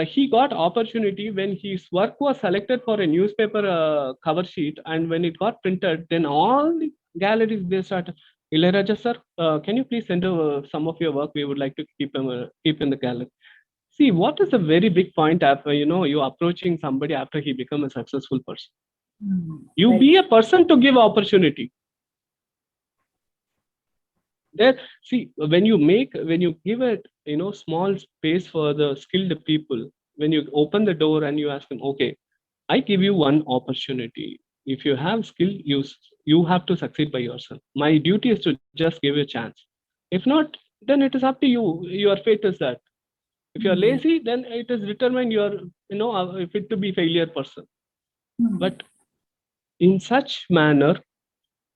he got opportunity when his work was selected for a newspaper cover sheet, and when it got printed, then all the galleries they started. Ilayaraja sir, can you please send some of your work? We would like to keep in the gallery. See, what is a very big point after you approaching somebody after he become a successful person? You
Right.
be a person to give opportunity. There, see, when you give it small space for the skilled people, when you open the door and you ask them, okay, I give you one opportunity. If you have skill, you have to succeed by yourself. My duty is to just give you a chance. If not, then it is up to you. Your fate is that. If you are lazy, then it is determined you are fit to be failure person. But in such manner,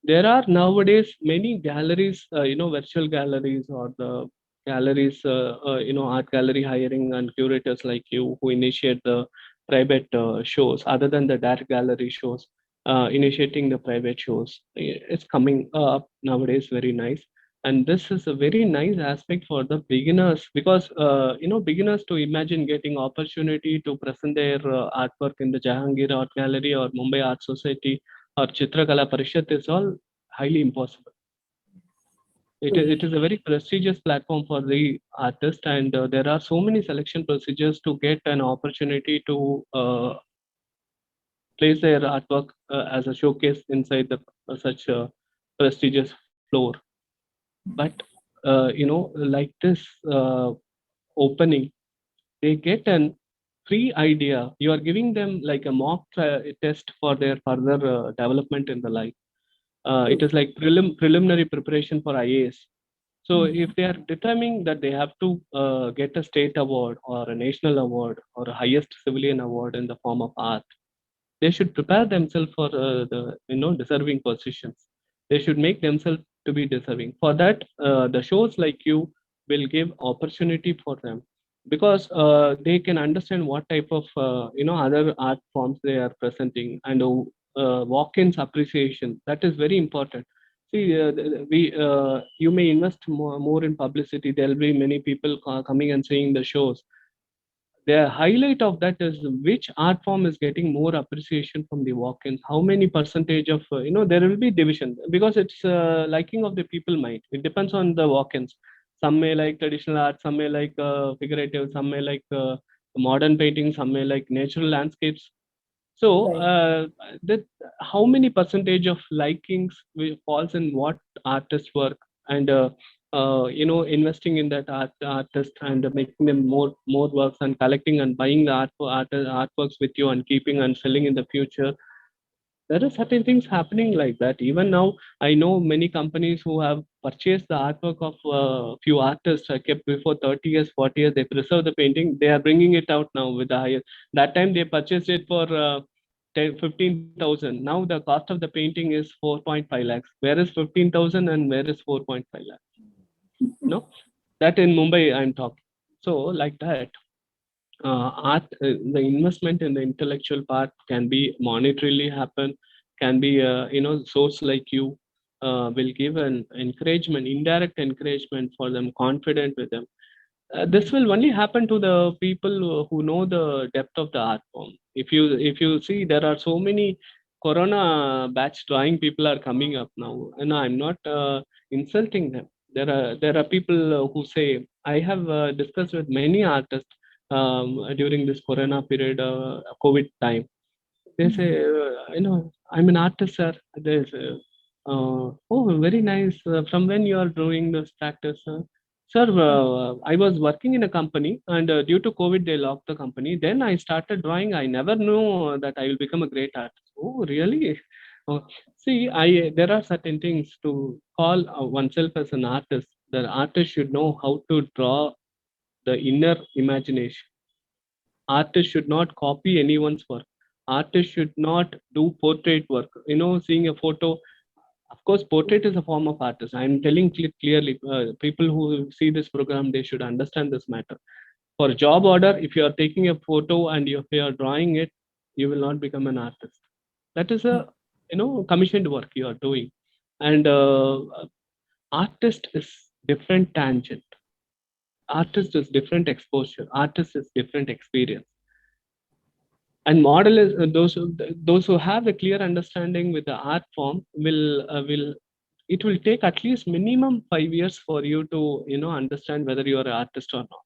there are nowadays many galleries, virtual galleries or the galleries, art gallery hiring and curators like you who initiate the private shows other than the direct gallery shows, initiating the private shows. It's coming up nowadays very nice. And this is a very nice aspect for the beginners because, beginners to imagine getting opportunity to present their artwork in the Jahangir Art Gallery or Mumbai Art Society or Chitrakala Parishad is all highly impossible. It is a very prestigious platform for the artist, and there are so many selection procedures to get an opportunity to place their artwork as a showcase inside the such prestigious floor. But like this opening, they get an free idea. You are giving them like a mock test for their further development in the life. It is like preliminary preparation for IAS. So if they are determining that they have to get a state award or a national award or a highest civilian award in the form of art, they should prepare themselves for the deserving positions. They should make themselves to be deserving. For that, the shows like you will give opportunity for them because they can understand what type of other art forms they are presenting and walk-ins appreciation. That is very important. See, we you may invest more in publicity. There will be many people coming and seeing the shows. The highlight of that is which art form is getting more appreciation from the walk-ins. How many percentage of there will be division because it's liking of the people mind. It depends on the walk-ins. Some may like traditional art, some may like figurative, some may like modern painting, some may like natural landscapes. So
Right.
that how many percentage of likings falls in what artist work, and investing in that artist and making them more works and collecting and buying the artworks with you and keeping and selling in the future. There are certain things happening like that. Even now, I know many companies who have purchased the artwork of few artists kept before 30 years, 40 years. They preserve the painting. They are bringing it out now with the higher. That time they purchased it for 10, 15,000. Now the cost of the painting is 4.5 lakhs. Where is 15,000 and where is 4.5 lakhs? No, that in Mumbai I'm talking. So like that, art, the investment in the intellectual part can be monetarily happen, can be source like you will give an encouragement, indirect encouragement for them, confident with them. This will only happen to the people who know the depth of the art form. If you see, there are so many Corona batch drawing people are coming up now, and I'm not insulting them. There are people who say, I have discussed with many artists during this Corona period, COVID time. They say, I'm an artist, sir. They say, oh, very nice. From when you are doing this practice, sir? Sir, I was working in a company, and due to COVID, they locked the company. Then I started drawing. I never knew that I will become a great artist. Oh, really? Oh, see, I there are certain things to call oneself as an artist. The artist should know how to draw the inner imagination. Artists should not copy anyone's work. Artists should not do portrait work. Seeing a photo, of course portrait is a form of artist. I'm telling clearly, people who see this program, they should understand this matter. For job order, if you are taking a photo and if you are drawing it, you will not become an artist. That is a commissioned work you are doing. And artist is different tangent. Artist is different exposure. Artist is different experience. And model is those who have a clear understanding with the art form will it will take at least minimum 5 years for you to understand whether you are an artist or not.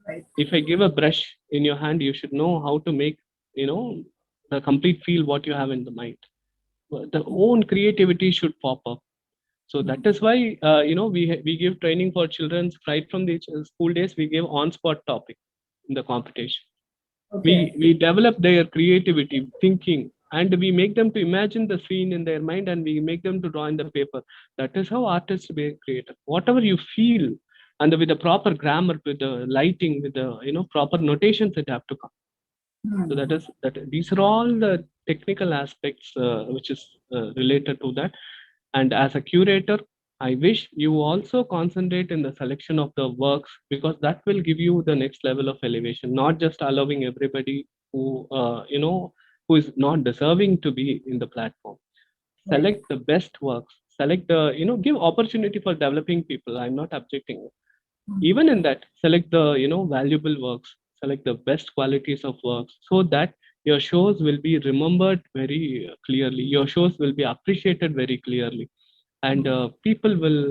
Right.
If I give a brush in your hand, you should know how to make you know the complete feel what you have in the mind. The own creativity should pop up. So that is why we give training for children right from the school days. We give on spot topic in the competition. we
Okay.
we develop their creativity thinking, and we make them to imagine the scene in their mind, and we make them to draw in the paper. That is how artists be creative. Whatever you feel, and with the proper grammar, with the lighting, with the proper notations that have to come. So
Hmm.
that these are all the technical aspects which is related to that. And as a curator, I wish you also concentrate in the selection of the works, because that will give you the next level of elevation, not just allowing everybody who who is not deserving to be in the platform.
Right.
Select the best works, select the give opportunity for developing people. I'm not objecting.
Hmm.
Even in that, select the valuable works, select the best qualities of works, so that your shows will be remembered very clearly, your shows will be appreciated very clearly. And people will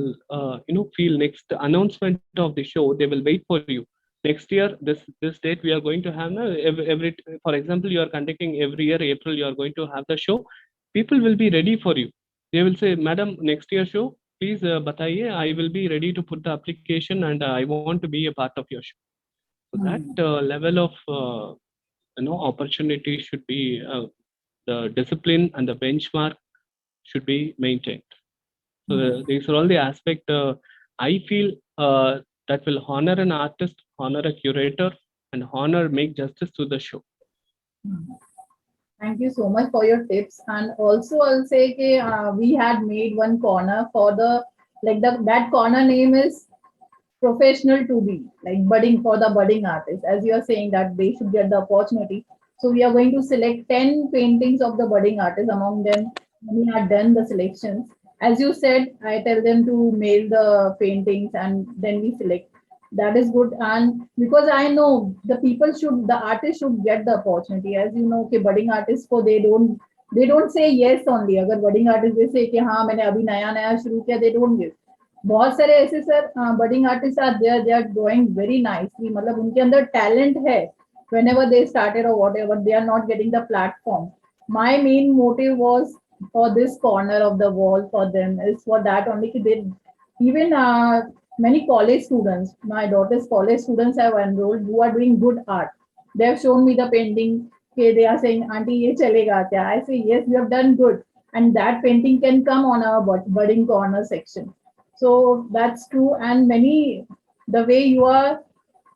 feel next announcement of the show, they will wait for you. Next year, this date we are going to have now, every for example, you are conducting every year April, you are going to have the show. People will be ready for you. They will say, madam, next year show, please bataiye, I will be ready to put the application, and I want to be a part of your show. So that
Hmm.
level of opportunity should be, the discipline and the benchmark should be maintained. So
Hmm.
these are all the aspect I feel that will honor an artist, honor a curator, and honor make justice to the show.
Hmm. Thank you so much for your tips. And also, I'll say we had made one corner for the that corner name is professional to be like budding for the budding artists. As you are saying that they should get the opportunity. So we are going to select 10 paintings of the budding artists. Among them, we have done the selections. As you said, I tell them to mail the paintings and then we select. That is good. And because I know the artist should get the opportunity. As you know, okay, budding artists को they don't say yes only. अगर budding artists they say कि हाँ मैंने अभी नया नया शुरू किया, they don't give. बहुत सारे ऐसे sir budding artist are there, they are growing very nicely, मतलब उनके अंदर टैलेंट है. whenever they started or whatever, they are not getting the platform. My main motive was for this corner of the wall for them, is for that only. They even many college students, my daughter's college students have enrolled who are doing good art. They have shown me the painting. Okay, they are saying, "Auntie, ye chalega kya?" I say, "Yes, you have done good." And that painting can come on our budding corner section. So that's true. And many, the way you are,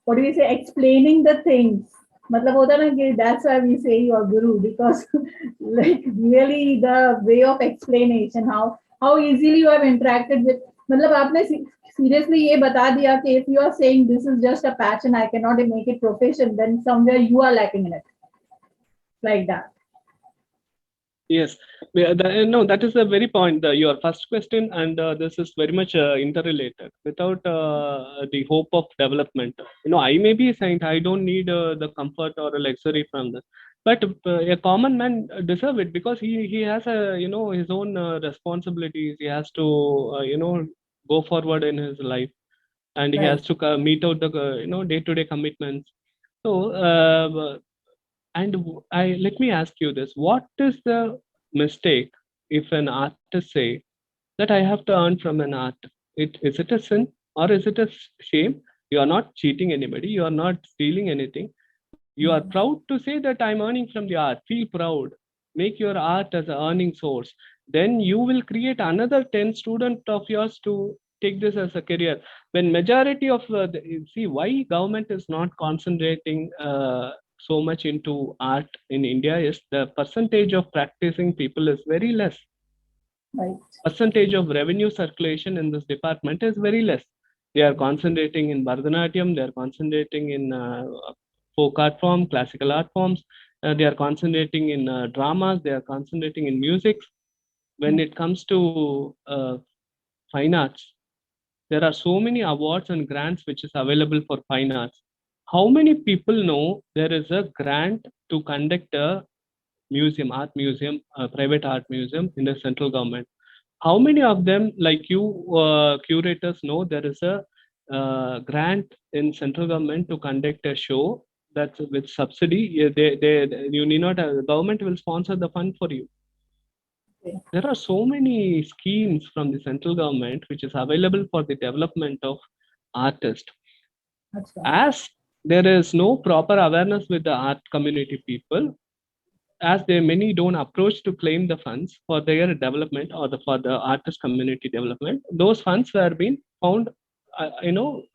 what do we say, explaining the things. मतलब होता ना कि that's why we say you are guru, because like really the way of explanation, how easily you have interacted with, मतलब आपने seriously ये बता दिया कि if you are saying this is just a passion, I cannot make it profession, then somewhere you are lacking in it, like that.
Yes, no, that is the very point. Your first question and this is very much interrelated. Without the hope of development, I may be a saint. I don't need the comfort or a luxury from this. But a common man deserve it because he has a his own responsibilities. He has to go forward in his life, and he has
Right.
to meet out the day-to-day commitments. So and let me ask you this: what is the mistake if an artist say that I have to earn from an art? Is it a sin or is it a shame? You are not cheating anybody. You are not stealing anything. You are proud to say that I'm earning from the art. Feel proud. Make your art as an earning source. Then you will create another 10 student of yours to take this as a career. When majority of see why government is not concentrating so much into art in India is the percentage of practicing people is very less.
Right.
Percentage of revenue circulation in this department is very less. They are concentrating in Bharatanatyam, they are concentrating in folk art form, classical art forms, they are concentrating in dramas, they are concentrating in music. When it comes to fine arts, there are so many awards and grants which is available for fine arts. How many people know there is a grant to conduct a museum, art museum, private art museum in the central government? How many of them, like you curators, know there is a grant in central government to conduct a show that's with subsidy? Yeah, you need not, the government will sponsor the fund for you.
Okay.
There are so many schemes from the central government which is available for the development of artists.
Achha.
As there is no proper awareness with the art community people, as they many don't approach to claim the funds for their development or for the artist community development, those funds were being found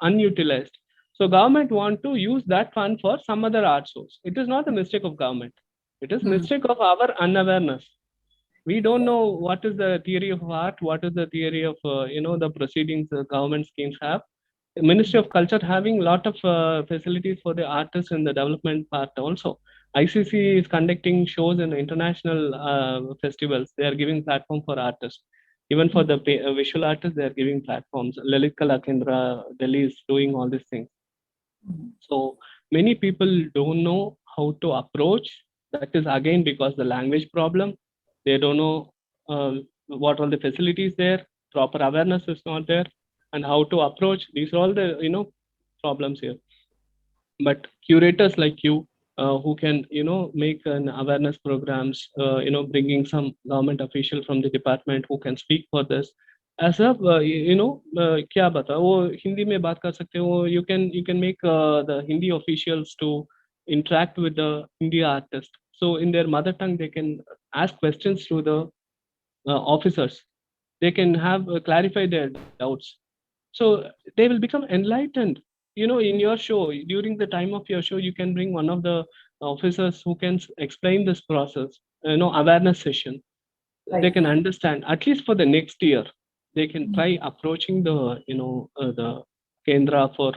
unutilized. So government want to use that fund for some other art source. It is not the mistake of government, it is
Hmm.
mistake of our unawareness. We don't know what is the theory of art, what is the theory of the proceedings the government schemes have. The Ministry of Culture having lot of facilities for the artists in the development part also. ICC is conducting shows in international festivals. They are giving platform for artists. Even for the visual artists, they are giving platforms. Lalit Kala Kendra, Delhi is doing all these things. So many people don't know how to approach. That is again because the language problem. They don't know what all the facilities there. Proper awareness is not there, and how to approach. These are all the problems here. But curators like you, who can make an awareness programs, bringing some government official from the department who can speak for this. As a क्या बता वो हिंदी में बात कर सकते हो, you can make the Hindi officials to interact with the Hindi artist, so in their mother tongue they can ask questions to the officers. They can have clarify their doubts, so they will become enlightened. In your show, during the time of your show, you can bring one of the officers who can explain this process, awareness session. They
Right.
can understand at least for the next year. They can try approaching the the kendra for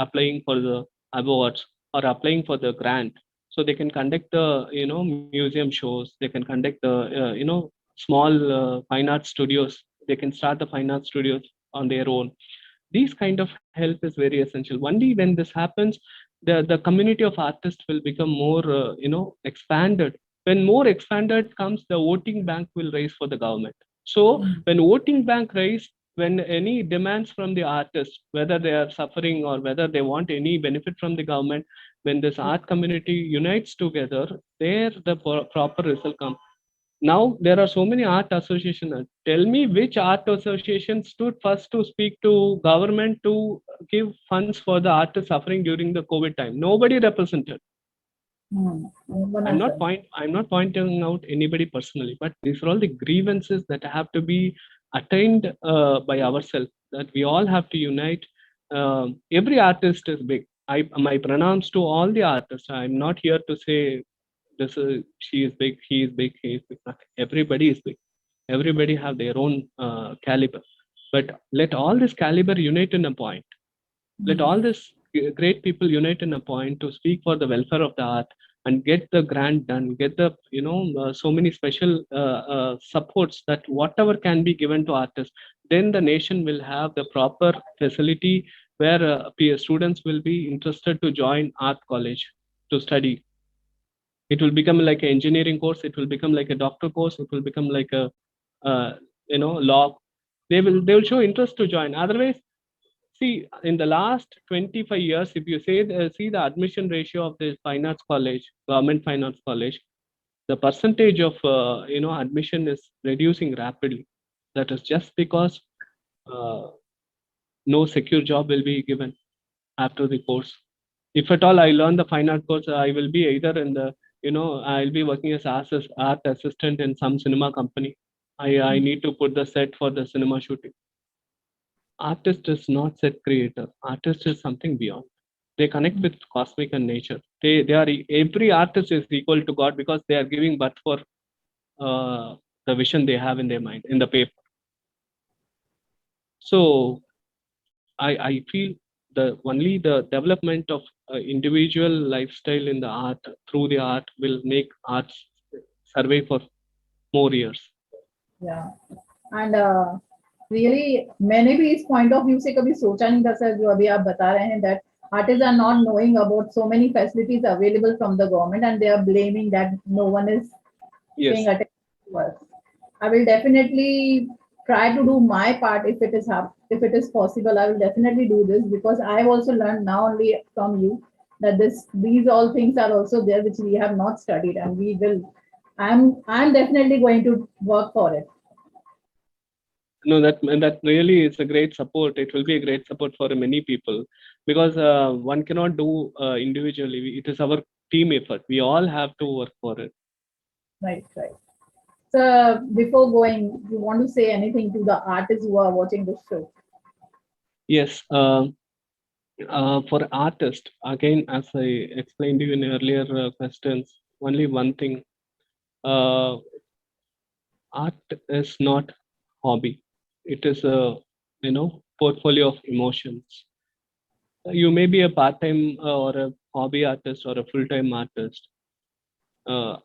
applying for the awards or applying for the grant, so they can conduct the museum shows. They can conduct the small fine art studios. They can start the fine art studios on their own. These kind of help is very essential. Only when this happens, the community of artists will become more expanded. When more expanded comes, the voting bank will rise for the government. So when voting bank rise, when any demands from the artist, whether they are suffering or whether they want any benefit from the government, when this art community unites together, there the proper result comes. Now there are so many art associations. Tell me which art association stood first to speak to government to give funds for the artists suffering during the COVID time? Nobody represented.
No one has done.
I'm not pointing out anybody personally, but these are all the grievances that have to be attained by ourselves. That we all have to unite. Every artist is big. My pronouns to all the artists. I'm not here to say this is she is big, he is big, he is big. Nothing. Everybody is big. Everybody have their own caliber. But let all this caliber unite in a point. Let all this great people unite in a point to speak for the welfare of the art and get the grant done, get the so many special supports that whatever can be given to artists, then the nation will have the proper facility where students will be interested to join art college to study. It will become like an engineering course, it will become like a doctor course, it will become like a law. They will show interest to join. Otherwise, see, in the last 25 years, if you say see the admission ratio of the fine arts college, government fine arts college, the percentage of admission is reducing rapidly. That is just because uh, no secure job will be given after the course. If at all I learn the fine art course, I will be either in the I'll be working as art assistant in some cinema company. I need to put the set for the cinema shooting. Artist is not set creator. Artist is something beyond. They connect with cosmic and nature. They are every artist is equal to God because they are giving birth for the vision they have in their mind in the paper. So I feel the only the development of individual lifestyle in the art through the art will make arts survive for more years.
Yeah. And really मैंने भी इस point of view से कभी सोचा नहीं था sir जो अभी आप बता रहे हैं that artists are not knowing about so many facilities available from the government and they are blaming that no one is
Yes.
paying attention to us. I will definitely try to do my part if it is if it is possible. I will definitely do this because I have also learned now only from you that these all things are also there which we have not studied and we will. I'm definitely going to work for it.
No, that really is a great support. It will be a great support for many people because one cannot do individually. It is our team effort. We all have to work for it.
Right, right. So before going, you want to say anything to the artists who are watching this show?
Yes. For artists, again, as I explained to you in earlier questions, only one thing: art is not hobby. It is a portfolio of emotions. You may be a part-time or a hobby artist or a full-time artist. Uh,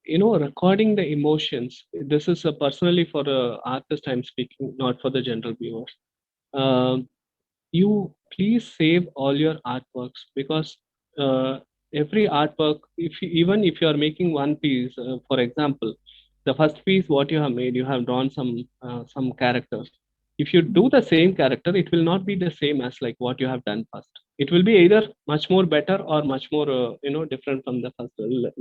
recording the emotions. This is personally for a artist I'm speaking, not for the general viewers. Um you please save all your artworks because every artwork, even if you are making one piece, for example, the first piece what you have made, you have drawn some characters. If you do the same character, it will not be the same as like what you have done first. It will be either much more better or much more different from the first,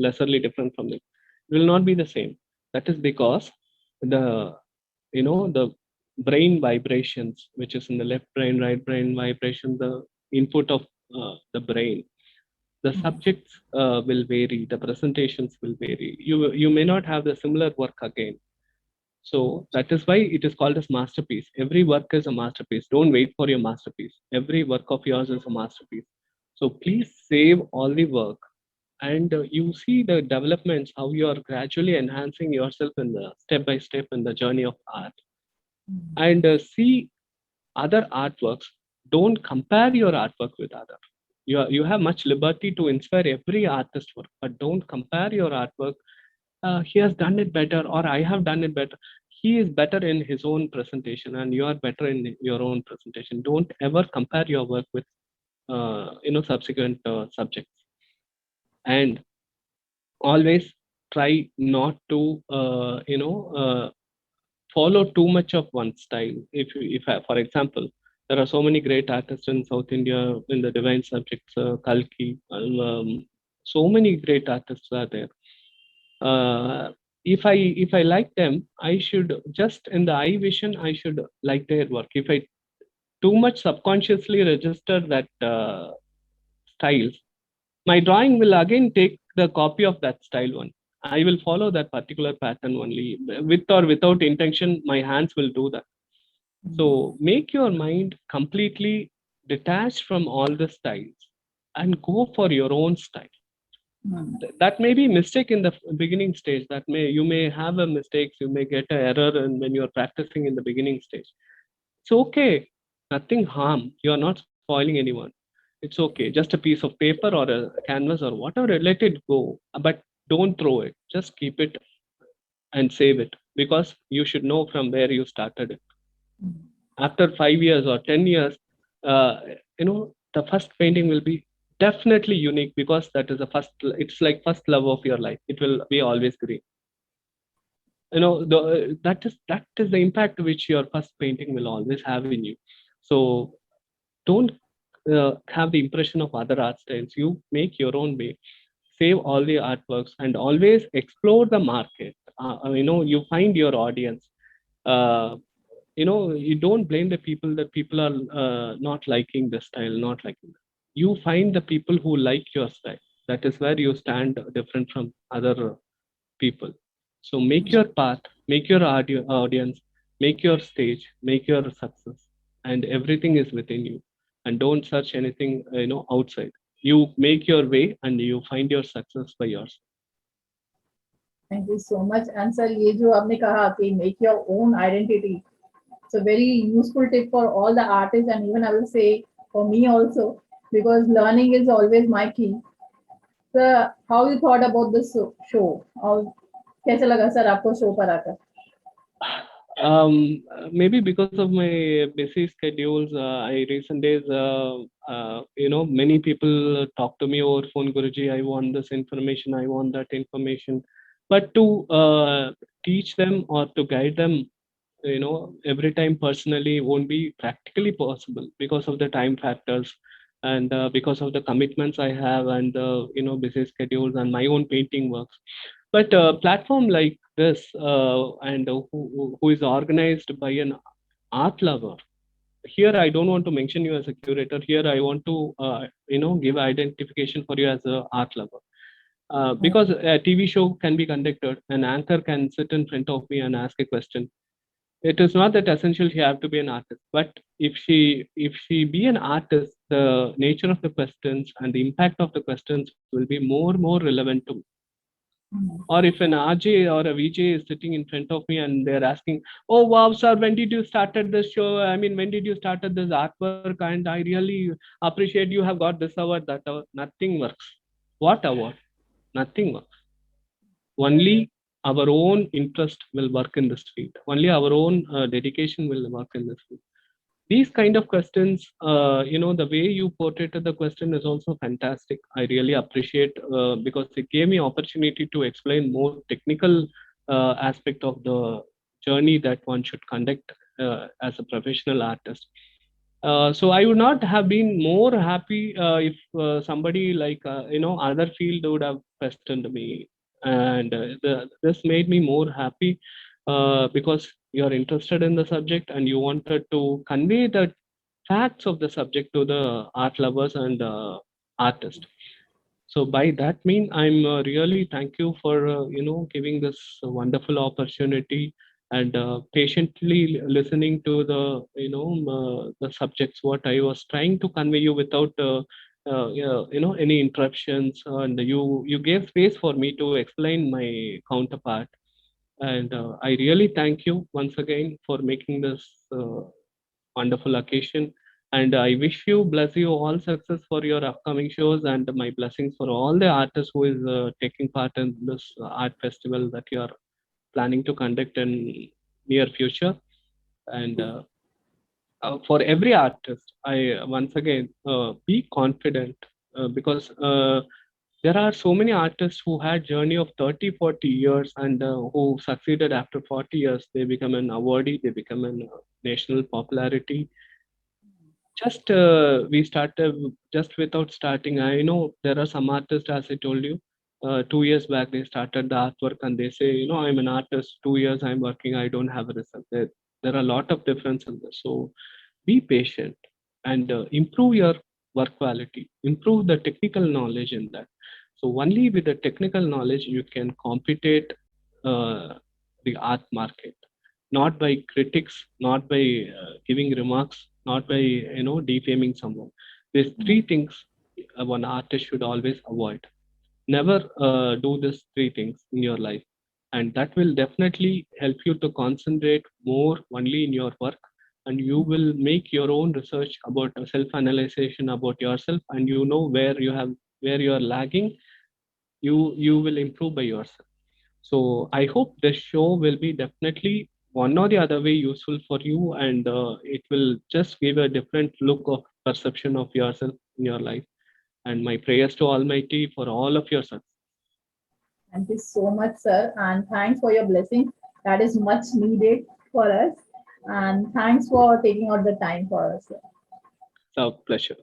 lesserly different from it. It will not be the same. That is because the the brain vibrations, which is in the left brain, right brain vibration, the input of the brain, the subjects will vary, the presentations will vary. You may not have the similar work again. So that is why it is called as masterpiece. Every work is a masterpiece. Don't wait for your masterpiece. Every work of yours is a masterpiece. So please save all the work and you see the developments, how you are gradually enhancing yourself in the step by step in the journey of art, and see other artworks. Don't compare your artwork with other. You have much liberty to inspire every artist work, but don't compare your artwork. He has done it better or I have done it better. He is better in his own presentation and you are better in your own presentation. Don't ever compare your work with subsequent subjects. And always try not to follow too much of one style. If I, for example, there are so many great artists in South India in the divine subjects, Kalki, so many great artists are there. Uh, if I like them, I should just in the eye vision, I should like their work. If I too much subconsciously register that styles, my drawing will again take the copy of that style one. I will follow that particular pattern only. With or without intention, my hands will do that. So make your mind completely detached from all the styles and go for your own style.
Hmm.
That may be mistake in the beginning stage. That may you may have a mistakes, you may get an error, and when you're practicing in the beginning stage, it's okay. Nothing harm. You are not spoiling anyone. It's okay. Just a piece of paper or a canvas or whatever. Let it go. But don't throw it. Just keep it and save it because you should know from where you started it. After 5 years or 10 years, uh, the first painting will be definitely unique because that is the first. It's like first love of your life. It will be always green. That is the impact which your first painting will always have in you. So don't have the impression of other art styles. You make your own way, save all the artworks, and always explore the market. You find your audience. uh, you don't blame the people that people are not liking the style, not liking that. You find the people who like your style. That is where you stand different from other people. So make your path, make your audience, make your stage, make your success, and everything is within you. And don't search anything outside. You make your way and you find your success by yourself.
Thank you so much. And sir, ये जो आपने कहा कि make your own identity, it's a very useful tip for all the artists and even I will say for me also because learning is always my key. Sir, how you thought about this show? और कैसे लगा sir आपको show पर आकर?
Maybe because of my busy schedules, I recent days, many people talk to me over phone, Guruji, I want this information, I want that information. But to teach them or to guide them, every time personally won't be practically possible because of the time factors and because of the commitments I have and busy schedules and my own painting works. But a platform like this and who is organized by an art lover. Here, I don't want to mention you as a curator. Here, I want to give identification for you as a art lover. Because a TV show can be conducted, an anchor can sit in front of me and ask a question. It is not that essential she have to be an artist, but if she be an artist, the nature of the questions and the impact of the questions will be more relevant to me. Or if an RJ or a VJ is sitting in front of me and they're asking, "Oh wow, sir, when did you started this show? I mean, when did you started this artwork? And I really appreciate you have got this award, that award." Nothing works. What award? Nothing works. Only our own interest will work in this field. Only our own dedication will work in this field. These kind of questions, the way you portrayed the question is also fantastic. I really appreciate because it gave me opportunity to explain more technical aspect of the journey that one should conduct as a professional artist. So I would not have been more happy if somebody like other field would have questioned me, and this made me more happy because you are interested in the subject and you wanted to convey the facts of the subject to the art lovers and artists. So by that mean, I'm really thank you for giving this wonderful opportunity and patiently listening to the subjects what I was trying to convey you without any interruptions, and you gave space for me to explain my counterpart. And I really thank you once again for making this wonderful occasion. And I wish you, bless you all success for your upcoming shows and my blessings for all the artists who is taking part in this art festival that you are planning to conduct in near future. And for every artist, I once again be confident because There are so many artists who had journey of 30, 40 years and who succeeded after 40 years. They become an awardee, they become an national popularity. Just we started just without starting. I know there are some artists, as I told you, 2 years back they started the artwork and they say, I'm an artist. 2 years I'm working, I don't have a result. There are a lot of difference in this. So be patient and improve your work quality, improve the technical knowledge in that. So only with the technical knowledge you can compete uh, the art market, not by critics, not by giving remarks, not by defaming someone. These three things one artist should always avoid. Never do these three things in your life, and that will definitely help you to concentrate more only in your work, and you will make your own research about self analyzation about yourself, and you know where you are lagging. You will improve by yourself. So I hope this show will be definitely one or the other way useful for you, and it will just give a different look of perception of yourself in your life. And my prayers to Almighty for all of your success.
Thank you so much, sir, and thanks for your blessing. That is much needed for us. And thanks for taking out the time for us, sir.
It's our pleasure.